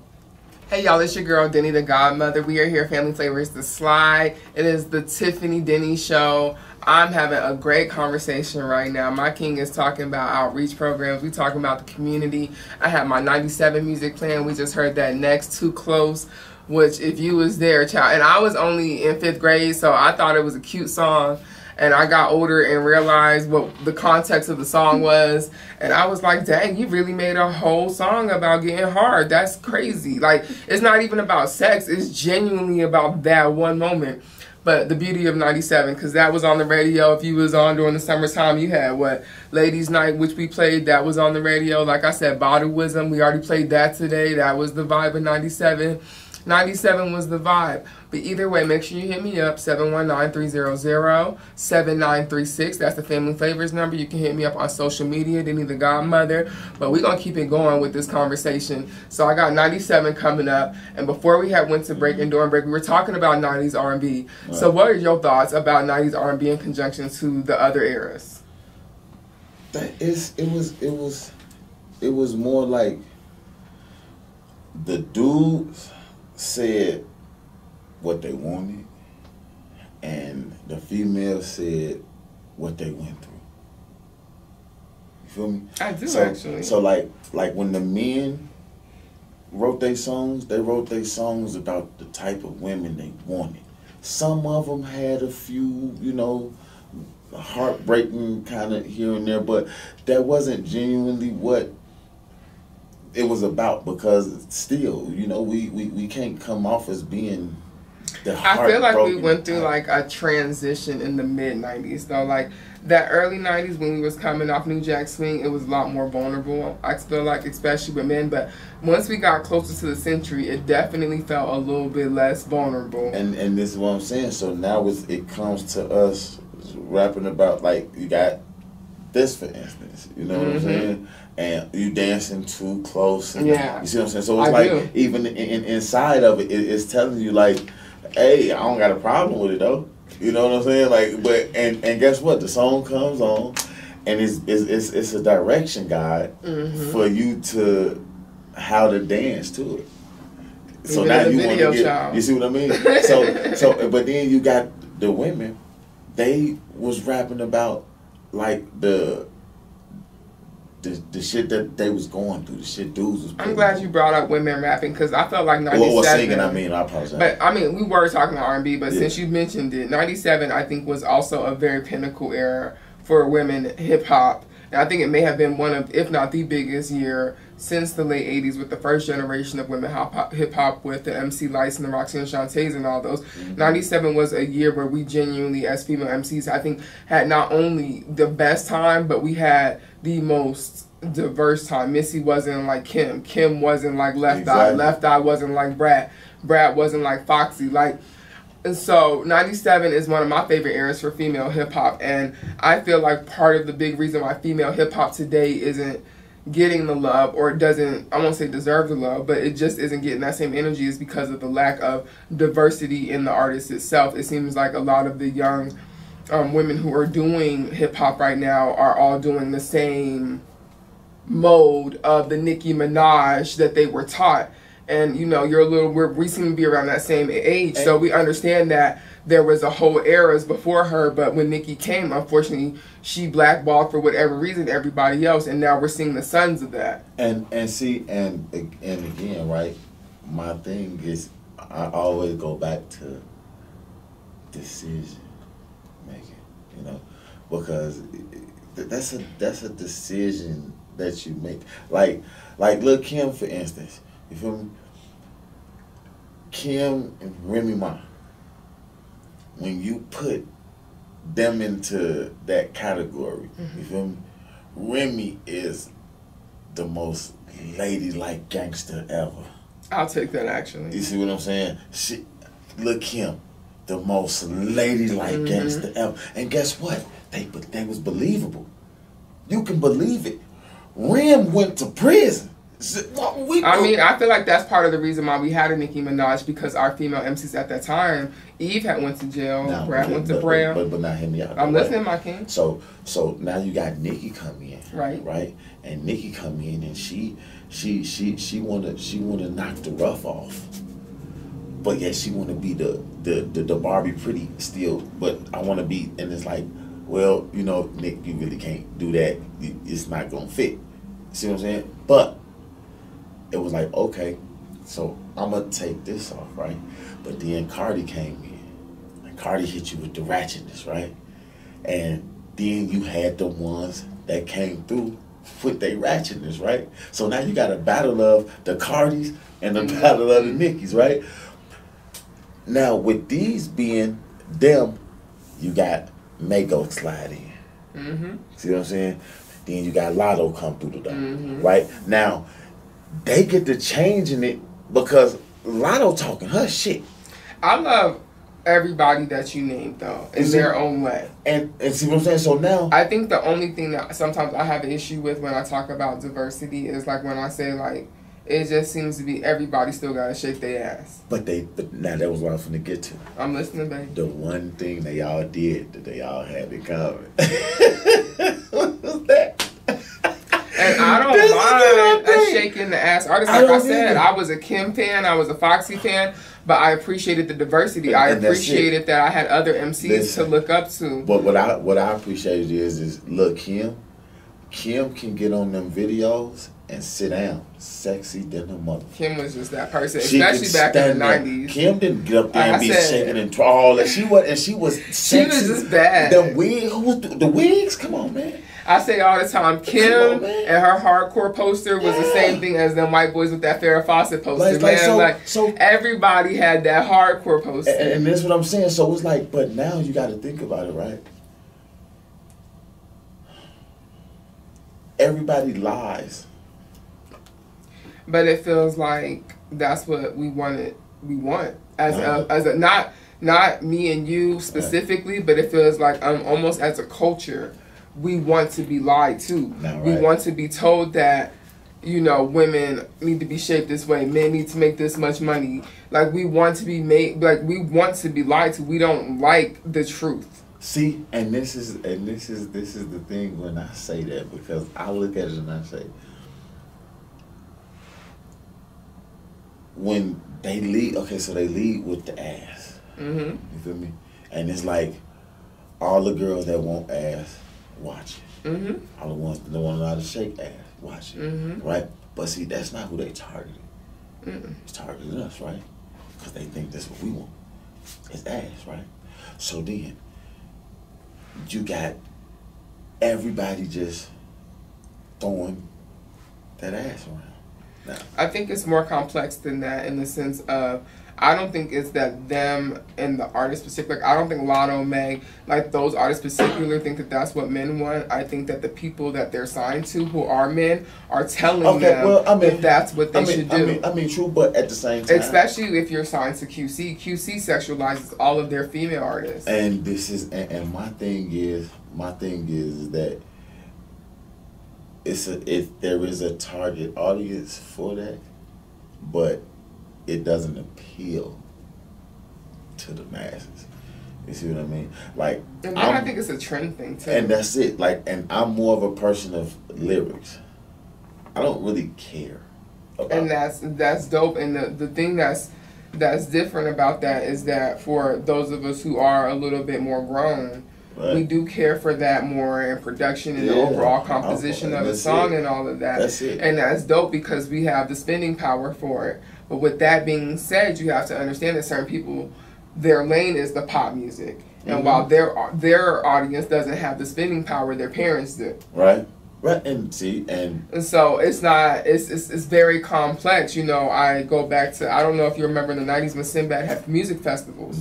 Hey y'all, it's your girl, Deni the Godmother. We are here, Family Favors the slide. It is the Tiffany Deni Show. I'm having a great conversation right now. My king is talking about outreach programs. We talking about the community. I have my 97 music playing. We just heard that Next Too Close, which if you was there, child. And I was only in 5th grade, so I thought it was a cute song. And I got older and realized what the context of the song was. And I was like, dang, you really made a whole song about getting hard. That's crazy. Like, it's not even about sex. It's genuinely about that one moment. But the beauty of 97, because that was on the radio. If you was on during the summertime, you had what? Ladies Night, which we played. That was on the radio. Like I said, Bottle Wisdom. We already played that today. That was the vibe of 97. 97 was the vibe. But either way, make sure you hit me up, 719-300-7936. That's the Family Favors number. You can hit me up on social media, Deni the Godmother. But we're going to keep it going with this conversation. So I got 97 coming up. And before we went to break and during break, we were talking about 90s R&B. Right. So what are your thoughts about 90s R&B in conjunction to the other eras? It was more like the dudes said what they wanted, and the female said what they went through. You feel me? I do, actually. So like when the men wrote their songs, they wrote their songs about the type of women they wanted. Some of them had a few, you know, heartbreaking kind of here and there, but that wasn't genuinely what it was about, because still, you know, we can't come off as being the I feel like we went through like a transition in the mid-90s though. Like that early 90s when we was coming off New Jack Swing, it was a lot more vulnerable. I feel like, especially with men, but once we got closer to the century, it definitely felt a little bit less vulnerable. And this is what I'm saying. So now it comes to us rapping about, like, you got this, for instance, you know what I'm saying? And you dancing too close. And, yeah. You see what I'm saying? So it's even inside of it, it's telling you, like, hey, I don't got a problem with it, though. You know what I'm saying? Like, but and guess what? The song comes on, and it's a direction guide for you to how to dance to it. So now you want to get, you see what I mean? So but then you got the women. They was rapping about like the shit that they was going through, the shit dudes was putting. I'm glad you brought up women rapping, because I felt like 97. Well, singing, I mean, I apologize. But, I mean, we were talking about R&B, but since you mentioned it, 97, I think, was also a very pinnacle era for women hip-hop. And I think it may have been one of, if not the biggest year since the late 80s, with the first generation of women hip-hop with the MC Lights and the Roxanne Shantays and all those. 97 was a year where we genuinely, as female MCs, I think, had not only the best time, but we had the most diverse time. Missy wasn't like Kim. Kim wasn't like Left Eye. Left Eye wasn't like Brad. Brad wasn't like Foxy. Like, and so 97 is one of my favorite eras for female hip-hop. And I feel like part of the big reason why female hip-hop today isn't getting the love, or it doesn't, I won't say deserve the love, but it just isn't getting that same energy, is because of the lack of diversity in the artist itself. It seems like a lot of the young women who are doing hip-hop right now are all doing the same mode of the Nicki Minaj that they were taught. And, you know, we seem to be around that same age, so we understand that there was a whole eras before her, but when Nicki came, unfortunately, she blackballed for whatever reason everybody else, and now we're seeing the sons of that. And again, right, my thing is, I always go back to decision making, you know, because that's a decision that you make. Like look, Kim, for instance. You feel me? Kim and Remy Ma, when you put them into that category, you feel me? Remy is the most ladylike gangster ever. I'll take that, actually. You see what I'm saying? Look, Kim, the most ladylike gangster ever. And guess what? They was believable. You can believe it. Rem went to prison. I feel like that's part of the reason why we had a Nicki Minaj, because our female MCs at that time, Eve had went to jail, Brad went to Brea. But now hear me out. I'm listening, my king. So now you got Nicki come in, right? And Nicki come in and she wanna knock the rough off, but yet she wanna be the Barbie pretty still. But I wanna be, and it's like, well, you know, Nick, you really can't do that. It's not gonna fit. See what I'm saying? But it was like, okay, so I'm going to take this off, right? But then Cardi came in. And Cardi hit you with the ratchetness, right? And then you had the ones that came through with their ratchetness, right? So now you got a battle of the Cardis and the battle of the Nickis, right? Now, with these being them, you got Mago slide in. See what I'm saying? Then you got Lotto come through the door, right? Now, they get to changing it because Lotto talking her shit. I love everybody that you named, though, in their own way. And see what I'm saying? So now, I think the only thing that sometimes I have an issue with when I talk about diversity is like when I say, like, it just seems to be everybody still got to shake their ass. But now that was what I was going to get to. I'm listening, baby. The one thing they all did that they all had in common. What was that? And I don't mind shaking the ass artist. Like I said, I was a Kim fan, I was a Foxy fan, but I appreciated the diversity. I appreciated that I had other MCs to look up to. But what I appreciated is look, Kim can get on them videos and sit down, sexy than her mother. Kim was just that person, especially back in the 90s. Kim didn't get up there and be shaking and all that. She was sexy. She was just bad. The wigs, come on, man. I say all the time, Kim and her hardcore poster was the same thing as them white boys with that Farrah Fawcett poster. So everybody had that hardcore poster. And that's what I'm saying. So it's like, but now you got to think about it, right? Everybody lies. But it feels like that's what we want as a not me and you specifically, but it feels like almost as a culture. We want to be lied to. We want to be told that, you know, women need to be shaped this way. Men need to make this much money. Like, we want to be we want to be lied to. We don't like the truth. See, and this is the thing when I say that, because I look at it and I say, when they lead, so they lead with the ass. You feel me? And it's like all the girls that want ass, watch it. All the ones that don't want to know how to shake ass, watch it. Right? But see, that's not who they targeted. It's targeting us, right? Because they think that's what we want. It's ass, right? So then, you got everybody just throwing that ass around. Now, I think it's more complex than that, in the sense of, I don't think it's that them and the artist specific. I don't think Lotto, Meg, like those artists particularly think that that's what men want. I think that the people that they're signed to, who are men, are telling them that that's what they should do. I mean, true, but at the same time, especially if you're signed to QC, QC sexualizes all of their female artists. And this is, and my thing is that there is a target audience for that, but it doesn't appeal to the masses. You see what I mean? Like, and then I think it's a trend thing too. And that's it. Like, and I'm more of a person of lyrics. I don't really care about. And that's dope. And the thing that's different about that is that for those of us who are a little bit more grown, right, we do care for that more in production and the overall composition of the song and all of that. That's it. And that's dope because we have the spending power for it. But with that being said, you have to understand that certain people, their lane is the pop music. And while their audience doesn't have the spending power, their parents do. Right. Right, and see, and so it's not, it's very complex. You know, I go back to, I don't know if you remember in the 90s when Sinbad had music festivals,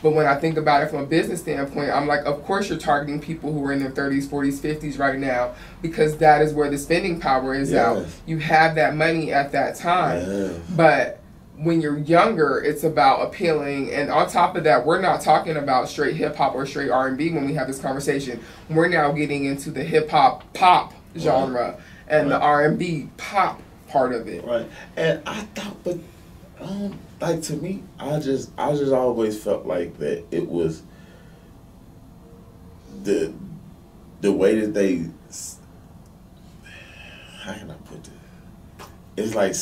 but when I think about it from a business standpoint, I'm like, of course you're targeting people who are in their 30s, 40s, 50s right now, because that is where the spending power is out. You have that money at that time, but when you're younger, it's about appealing. And on top of that, we're not talking about straight hip-hop or straight R&B when we have this conversation. We're now getting into the hip-hop pop genre and the R&B pop part of it. Right. And I thought, but like, to me, I just always felt like that it was the way that they, how can I put this? It's like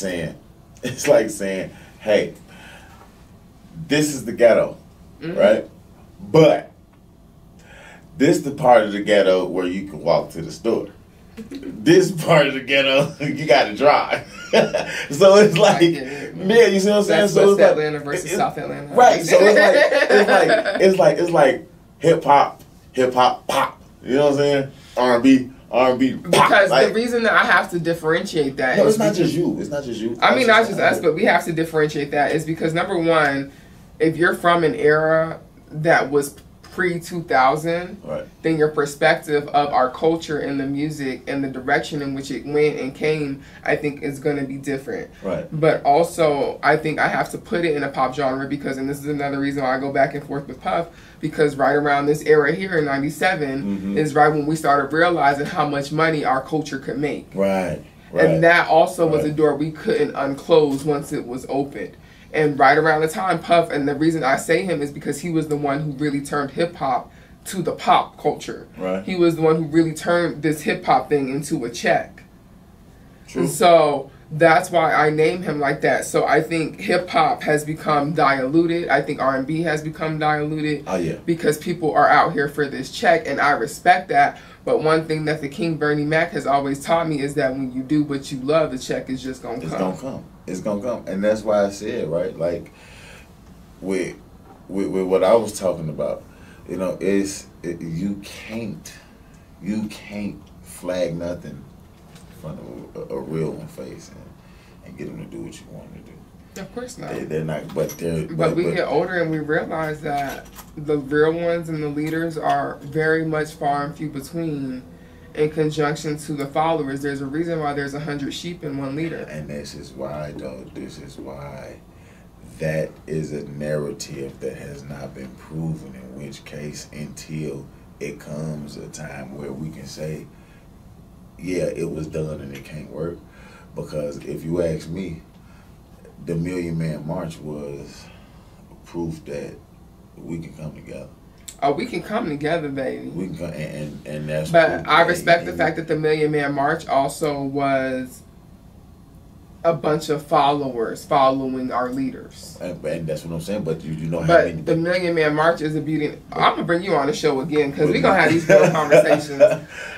saying, hey, this is the ghetto, right? But this is the part of the ghetto where you can walk to the store. This part of the ghetto, you got to drive. So it's like, you see what I'm saying? That's so West Atlanta versus South Atlanta. Right. So it's like hip hop, pop. You know what I'm saying? R&B, pop. Because the reason that I have to differentiate that it's not just you. It's not just you. I mean, not just us, but we have to differentiate that is because, number one, if you're from an era that was pre-2000, then your perspective of our culture and the music and the direction in which it went and came, I think, is going to be different. Right. But also, I think I have to put it in a pop genre because, and this is another reason why I go back and forth with Puff, because right around this era here in 97 is right when we started realizing how much money our culture could make. Right. And that also was a door we couldn't unclose once it was opened. And right around the time, Puff, and the reason I say him is because he was the one who really turned hip-hop to the pop culture. Right. He was the one who really turned this hip-hop thing into a check. True. And so that's why I name him like that. So I think hip-hop has become diluted. I think R&B has become diluted. Oh, yeah. Because people are out here for this check, and I respect that. But one thing that the King Bernie Mac has always taught me is that when you do what you love, the check is just going to come. It's going to come. It's going to come. And that's why I said, right, like, with what I was talking about, you know, you can't flag nothing in front of a real one face and get them to do what you want them to do. Of course not. They're not, but we get older and we realize that the real ones and the leaders are very much far and few between in conjunction to the followers. There's a reason why there's 100 sheep in one leader. And this is why that is a narrative that has not been proven, in which case until it comes a time where we can say, yeah, it was done and it can't work. Because if you ask me, the Million Man March was proof that we can come together. Oh, we can come together, baby. We can come, and that's. But I respect the fact that the Million Man March also was a bunch of followers following our leaders. And that's what I'm saying. But you know, but the Million Man March is a beauty. I'm gonna bring you on the show again because we're gonna have these real conversations.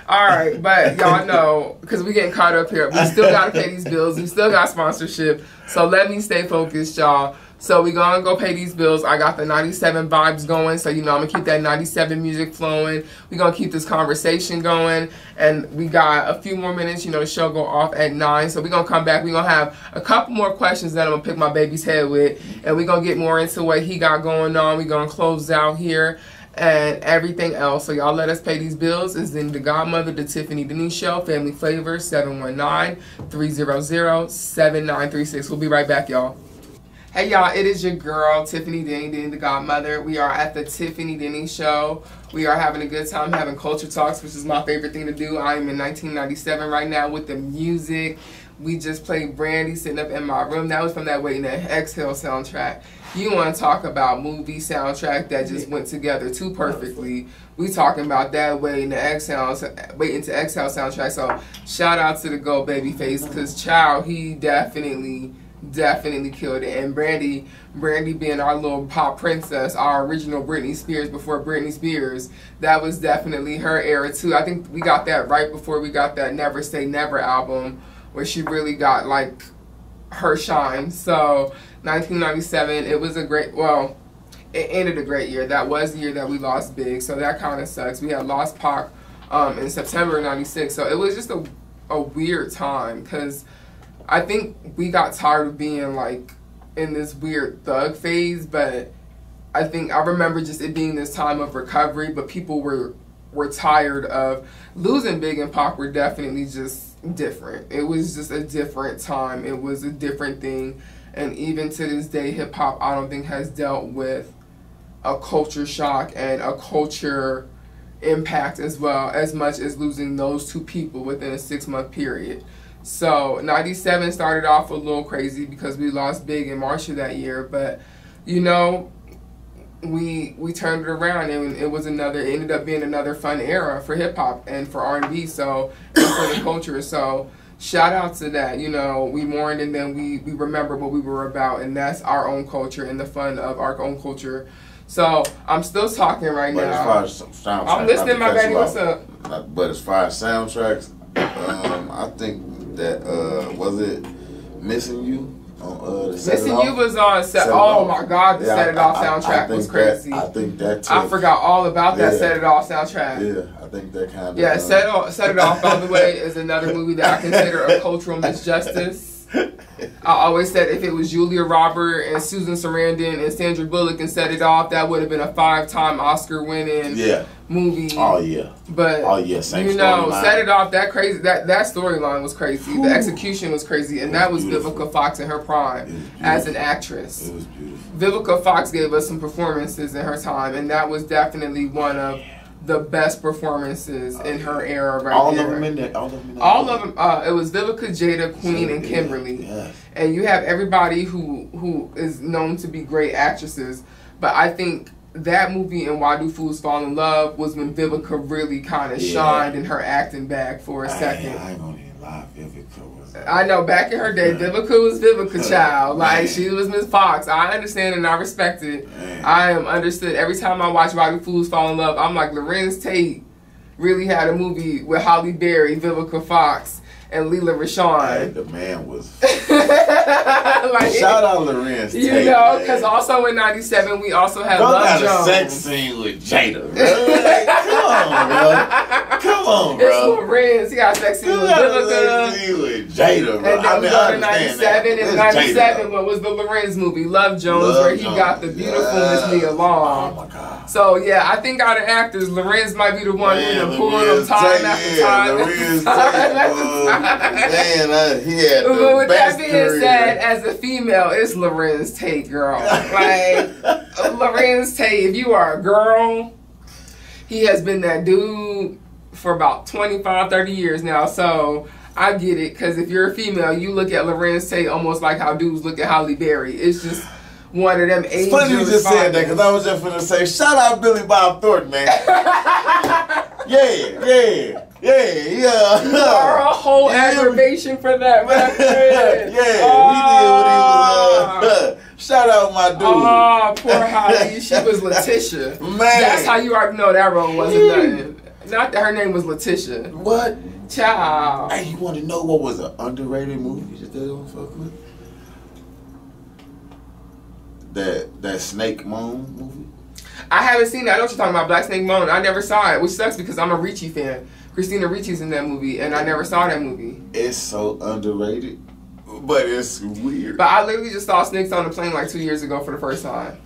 All right, but y'all know because we're getting caught up here. We still gotta pay these bills. We still got sponsorship. So let me stay focused, y'all. So we gonna go pay these bills. I got the 97 vibes going, so you know I'm gonna keep that 97 music flowing. We gonna keep this conversation going, and we got a few more minutes. You know the show go off at 9, so we gonna come back. We gonna have a couple more questions that I'm gonna pick my baby's head with, and we gonna get more into what he got going on. We gonna close out here and everything else. So y'all let us pay these bills. Is in the Godmother, the Tiffany Deni Show, Family Flavor, 719-300-7936. We'll be right back, y'all. Hey y'all, it is your girl, Tiffany Deni, the Godmother. We are at the Tiffany Deni Show. We are having a good time having culture talks, which is my favorite thing to do. I am in 1997 right now with the music. We just played Brandy Sitting Up in My Room. That was from that Waiting to Exhale soundtrack. You want to talk about movie soundtrack that just went together too perfectly. We talking about that Waiting to Exhale soundtrack. So shout out to the Go Babyface, because child, he definitely killed it. And Brandy being our little pop princess, our original Britney Spears before Britney Spears, that was definitely her era too. I think we got that right before we got that Never Say Never album, where she really got like her shine. So 1997, it was a great, well, it ended a great year. That was the year that we lost Big, so that kind of sucks. We had lost Pac in September of 96, so it was just a weird time, because I think we got tired of being like in this weird thug phase, but I remember just it being this time of recovery, but people were tired of losing Big and Pac. Were definitely just different. It was just a different time. It was a different thing. And even to this day, hip hop, I don't think, has dealt with a culture shock and a culture impact as well, as much as losing those two people within a 6-month period. So 97 started off a little crazy because we lost Big in March of that year, but you know, we turned it around, and it ended up being another fun era for hip hop and for R&B, so, and for the culture. So shout out to that. You know, we mourned, and then we remember what we were about, and that's our own culture and the fun of our own culture. So I'm still talking right now. As far as soundtracks, I'm listening, my baby. What's up? But as far as soundtracks, I think that was it Missing You on the Set It Missing Off? You was on Set. Oh my God, the Set It Off soundtrack was crazy. I think that I forgot all about that Set It Off soundtrack. Yeah, I think that kind of. Yeah, Set It Off, by the way, is another movie that I consider a cultural misjustice. I always said if it was Julia Roberts and Susan Sarandon and Sandra Bullock and Set It Off, that would have been a 5-time Oscar-winning movie. Oh yeah. But same you know, storyline. Set It Off, that storyline was crazy. The execution was crazy, and that was Vivica Fox in her prime as an actress. It was beautiful. Vivica Fox gave us some performances in her time, and that was definitely one of the best performances in her era right all there. Of them in there. All of them. It was Vivica, Jada, Queen, and Kimberly. Yeah. And you have everybody who is known to be great actresses. But I think that movie and Why Do Fools Fall in Love was when Vivica really kind of shined in her acting bag for a second. I ain't gonna even lie, Vivica was. I know, back in her day, Vivica was Vivica, child. Like, she was Miss Fox. I understand and I respect it. I am understood. Every time I watch Why Do Fools Fall in Love, I'm like, Lorenz Tate really had a movie with Halle Berry, Vivica Fox, and Leela Rashawn. The man was. Like, shout out Lorenz Tate. You know, because also in 97, we also had Love Jones. A sex scene with Jada, bro. Like, come on, bro. It's Lorenz. He got a sex scene with Vivica. With Jada, bro. And then we go to 97. In 97, what was the Lorenz movie? Love Jones, where he got the beautiful Miss Nia Long. Oh, my God. So, yeah, I think out of actors, Lorenz might be the one who pulled him time after time. Lorenz Tate, man, he had the but with best that being career. said, as a female, it's Lorenz Tate, girl. Like, Lorenz Tate, if you are a girl, he has been that dude for about 25, 30 years now. So I get it, because if you're a female, you look at Lorenz Tate almost like how dudes look at Halle Berry. It's just one of them ages. It's funny you just said that, because I was just going to say, shout out Billy Bob Thornton, man. Yeah. You are a whole aggravation for that record. He did what he was. Shout out my dude. Oh, poor Holly. She was Letitia. Man. That's how you already know that role wasn't nothing. Not that her name was Letitia. What? Child. Hey, you want to know what was an underrated movie that they don't fuck with? That Snake Moan movie? I haven't seen that. I know what you're talking about, Black Snake Moan. I never saw it, which sucks because I'm a Ricci fan. Christina Ricci's in that movie, and I never saw that movie. It's so underrated, but it's weird. But I literally just saw Snakes on the Plane like 2 years ago for the first time.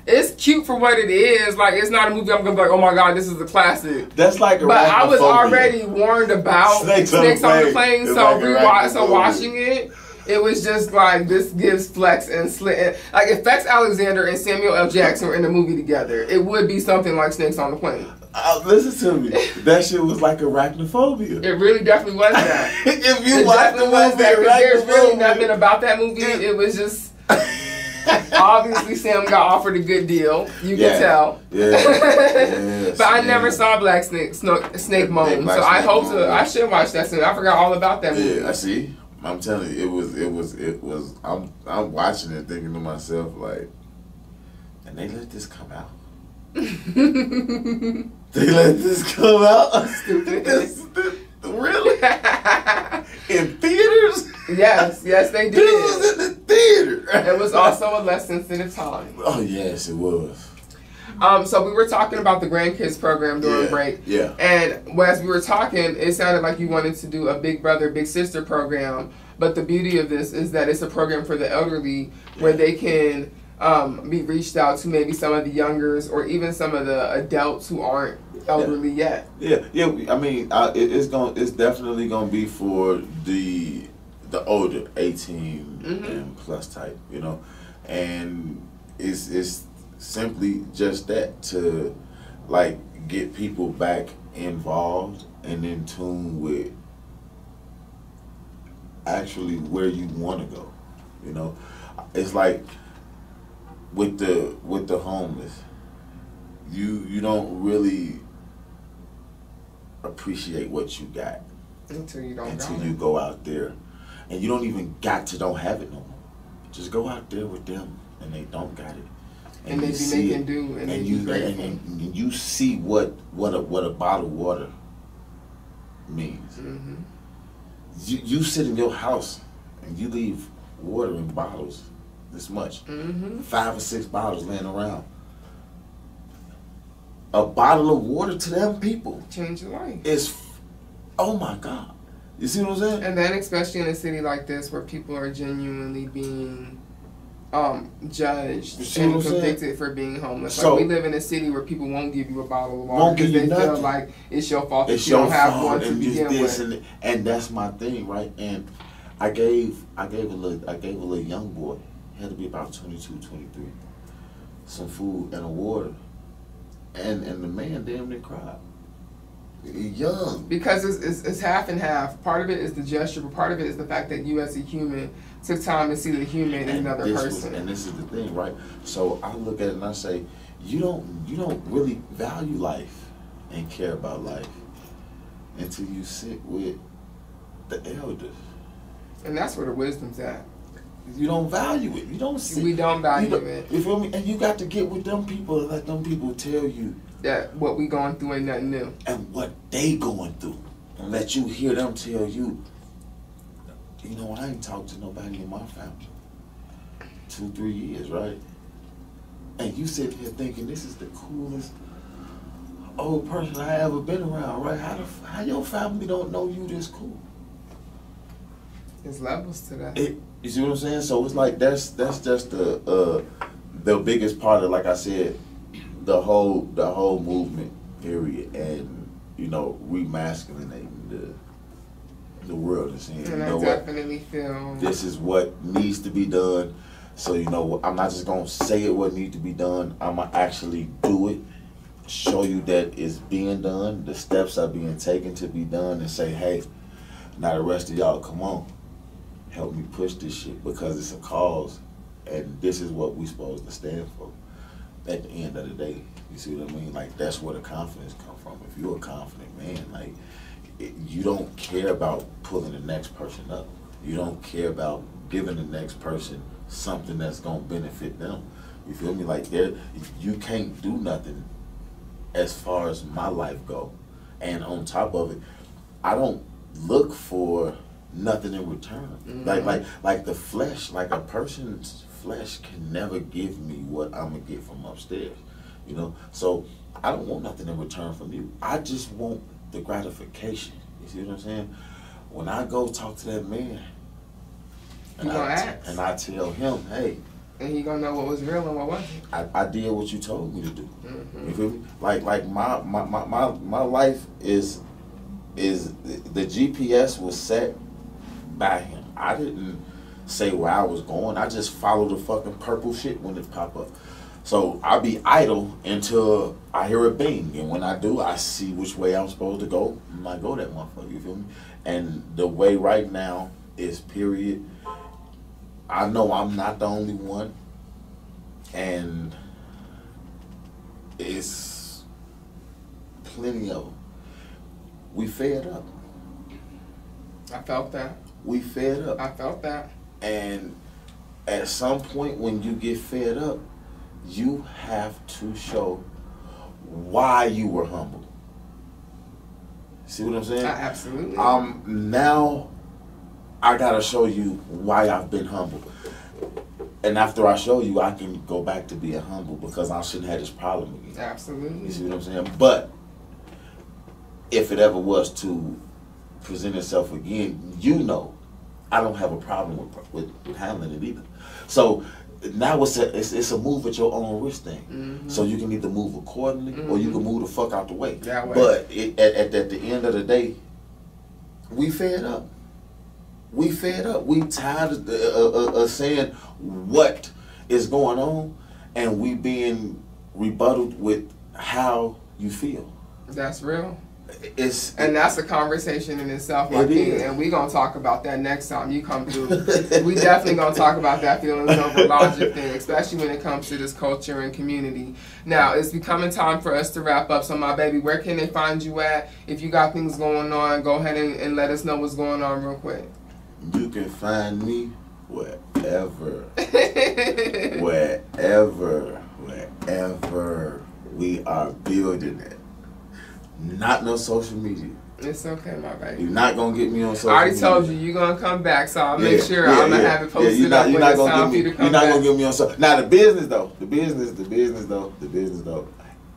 It's cute for what it is. Like, it's not a movie I'm gonna be like, oh my God, this is a classic. That's like a. But I was already warned about Snakes on the Plane, so watching it, It was just like, this gives Flex and Slit. Like, if Flex Alexander and Samuel L. Jackson were in the movie together, it would be something like Snakes on the Plane. Listen to me. That shit was like arachnophobia. It really definitely was that. If you watch the movie, there's really nothing about that movie. It was just... Obviously, Sam got offered a good deal. You can tell. Yeah. But I never saw Black Snake Moan, so I hope to. I should watch that soon. I forgot all about that movie. Yeah, I see. I'm telling you, it was. I'm watching it, thinking to myself like, and they let this come out. They let this come out. Stupid. Really? In theaters? Yes, they did. This was in the theater. It was also a less sensitive time. Oh yes, it was. So we were talking about the grandkids program during break. Yeah. And as we were talking, it sounded like you wanted to do a Big Brother, Big Sister program. But the beauty of this is that it's a program for the elderly where they can be reached out to maybe some of the youngers or even some of the adults who aren't elderly yet. Yeah. I mean, it's definitely gonna be for the older 18 and plus type, you know, and it's simply just that, to like get people back involved and in tune with actually where you want to go, you know. It's like with the homeless, you don't really appreciate what you got until you go out there, and you don't even don't have it no more. Just go out there with them, and they don't got it, and they be making do, and you see what a bottle of water means. Mm-hmm. You sit in your house and you leave water in bottles this much, 5 or 6 bottles laying around. A bottle of water to them people change your life. It's, oh my God. You see what I'm saying? And then especially in a city like this where people are genuinely being judged and convicted for being homeless. So, like, we live in a city where people won't give you a bottle of water because they feel like it's your fault that you don't have one to begin with. And that's my thing, right? And I gave a little young boy, he had to be about 22, 23, some food and a water. And the man damn near cried. Young. Because it's half and half. Part of it is the gesture, but part of it is the fact that you as a human took time to see the human in another person. And this is the thing, right? So I look at it and I say, you don't really value life and care about life until you sit with the elders. And that's where the wisdom's at. You don't value it. You don't see. We don't value it. You feel me? And you got to get with them people and let them people tell you that what we going through ain't nothing new. And what they going through. And let you hear them tell you, you know, I ain't talked to nobody in my family 2-3 years, right? And you sit here thinking this is the coolest old person I ever been around, right? How your family don't know you this cool? There's levels to that. You see what I'm saying? So it's like that's just the biggest part of, like I said, the whole movement, period, and you know, remasculinating the world and saying, and you know, I definitely feel this is what needs to be done. So you know, I'm not just gonna say it what needs to be done. I'm gonna actually do it, show you that it's being done, the steps are being taken to be done, and say, hey, now the rest of y'all, come on. Help me push this shit because it's a cause, and this is what we supposed to stand for. At the end of the day, you see what I mean? Like, that's where the confidence come from. If you're a confident man, like, you don't care about pulling the next person up. You don't care about giving the next person something that's gonna benefit them. You feel me? Like, you can't do nothing as far as my life go. And on top of it, I don't look for nothing in return. Like the flesh, like a person's flesh can never give me what I'm gonna get from upstairs, you know. So I don't want nothing in return from you. I just want the gratification. You see what I'm saying? When I go talk to that man, and I tell him, hey, and he gonna know what was real and what wasn't. I did what you told me to do. You feel me? Like my life is the GPS was set by him. I didn't say where I was going. I just follow the fucking purple shit when it pop up. So I'll be idle until I hear a bing, and when I do, I see which way I'm supposed to go. I might go that motherfucker. You feel me? And the way right now is period. I know I'm not the only one, and it's plenty of them. We fed up. I felt that. We fed up. I felt that. And at some point when you get fed up, you have to show why you were humble. See what I'm saying? Absolutely. Now I gotta show you why I've been humble. And after I show you, I can go back to being humble because I shouldn't have this problem again. Absolutely. You see what I'm saying? But if it ever was to present itself again, you know, I don't have a problem with handling it either. So now it's a move at your own risk thing. Mm-hmm. So you can either move accordingly or you can move the fuck out the way. That way. But at the end of the day, we fed up. We fed up. We tired of saying what is going on, and we being rebutted with how you feel. That's real. And that's a conversation in itself, my king. And we're going to talk about that next time you come through. We definitely going to talk about that feelings over logic thing, especially when it comes to this culture and community. Now, it's becoming time for us to wrap up. So, my baby, where can they find you at? If you got things going on, go ahead and let us know what's going on real quick. You can find me wherever we are building it. Not no social media. It's okay, my baby. You're not going to get me on social media. I already told you, you're going to come back, so I'll make sure I'm going to have it posted up when it's time for you to come back. You're not going to get me on social. Now, the business, though.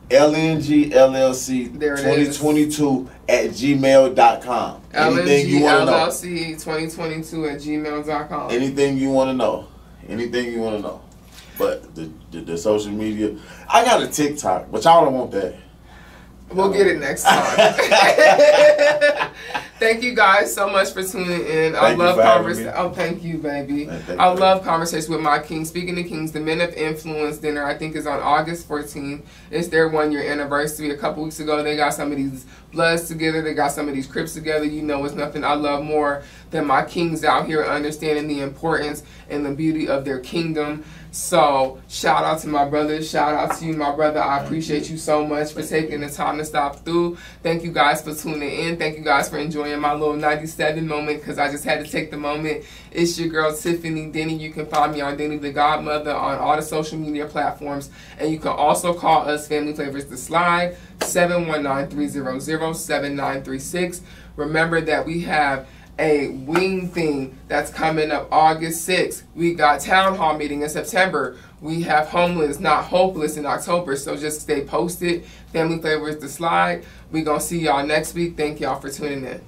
LNG LLC 2022 at gmail.com. Anything you want to know. LNG LLC 2022 at gmail.com. Anything you want to know. Anything you want to know. But the social media, I got a TikTok, but y'all don't want that. We'll get it next time. Thank you guys so much for tuning in. I love conversation. Oh, thank you, baby. I love conversation with my king. Speaking of kings, the Men of Influence dinner, I think, is on August 14th. It's their 1-year anniversary. A couple weeks ago, they got some of these Bloods together. They got some of these Crips together. You know, it's nothing I love more than my kings out here understanding the importance and the beauty of their kingdom. So, shout out to my brothers. Shout out to you, my brother. I appreciate you so much for taking the time to stop through. Thank you guys for tuning in. Thank you guys for enjoying my little 97 moment, because I just had to take the moment. It's your girl, Tiffany Deni. You can find me on Deni the Godmother on all the social media platforms. And you can also call us Family Flavors The Slide, 719-300-7936. Remember that we have a wing thing that's coming up August 6th. We got town hall meeting in September. We have Homeless, Not Hopeless in October. So just stay posted. Family Flavors The Slide. We're going to see y'all next week. Thank y'all for tuning in.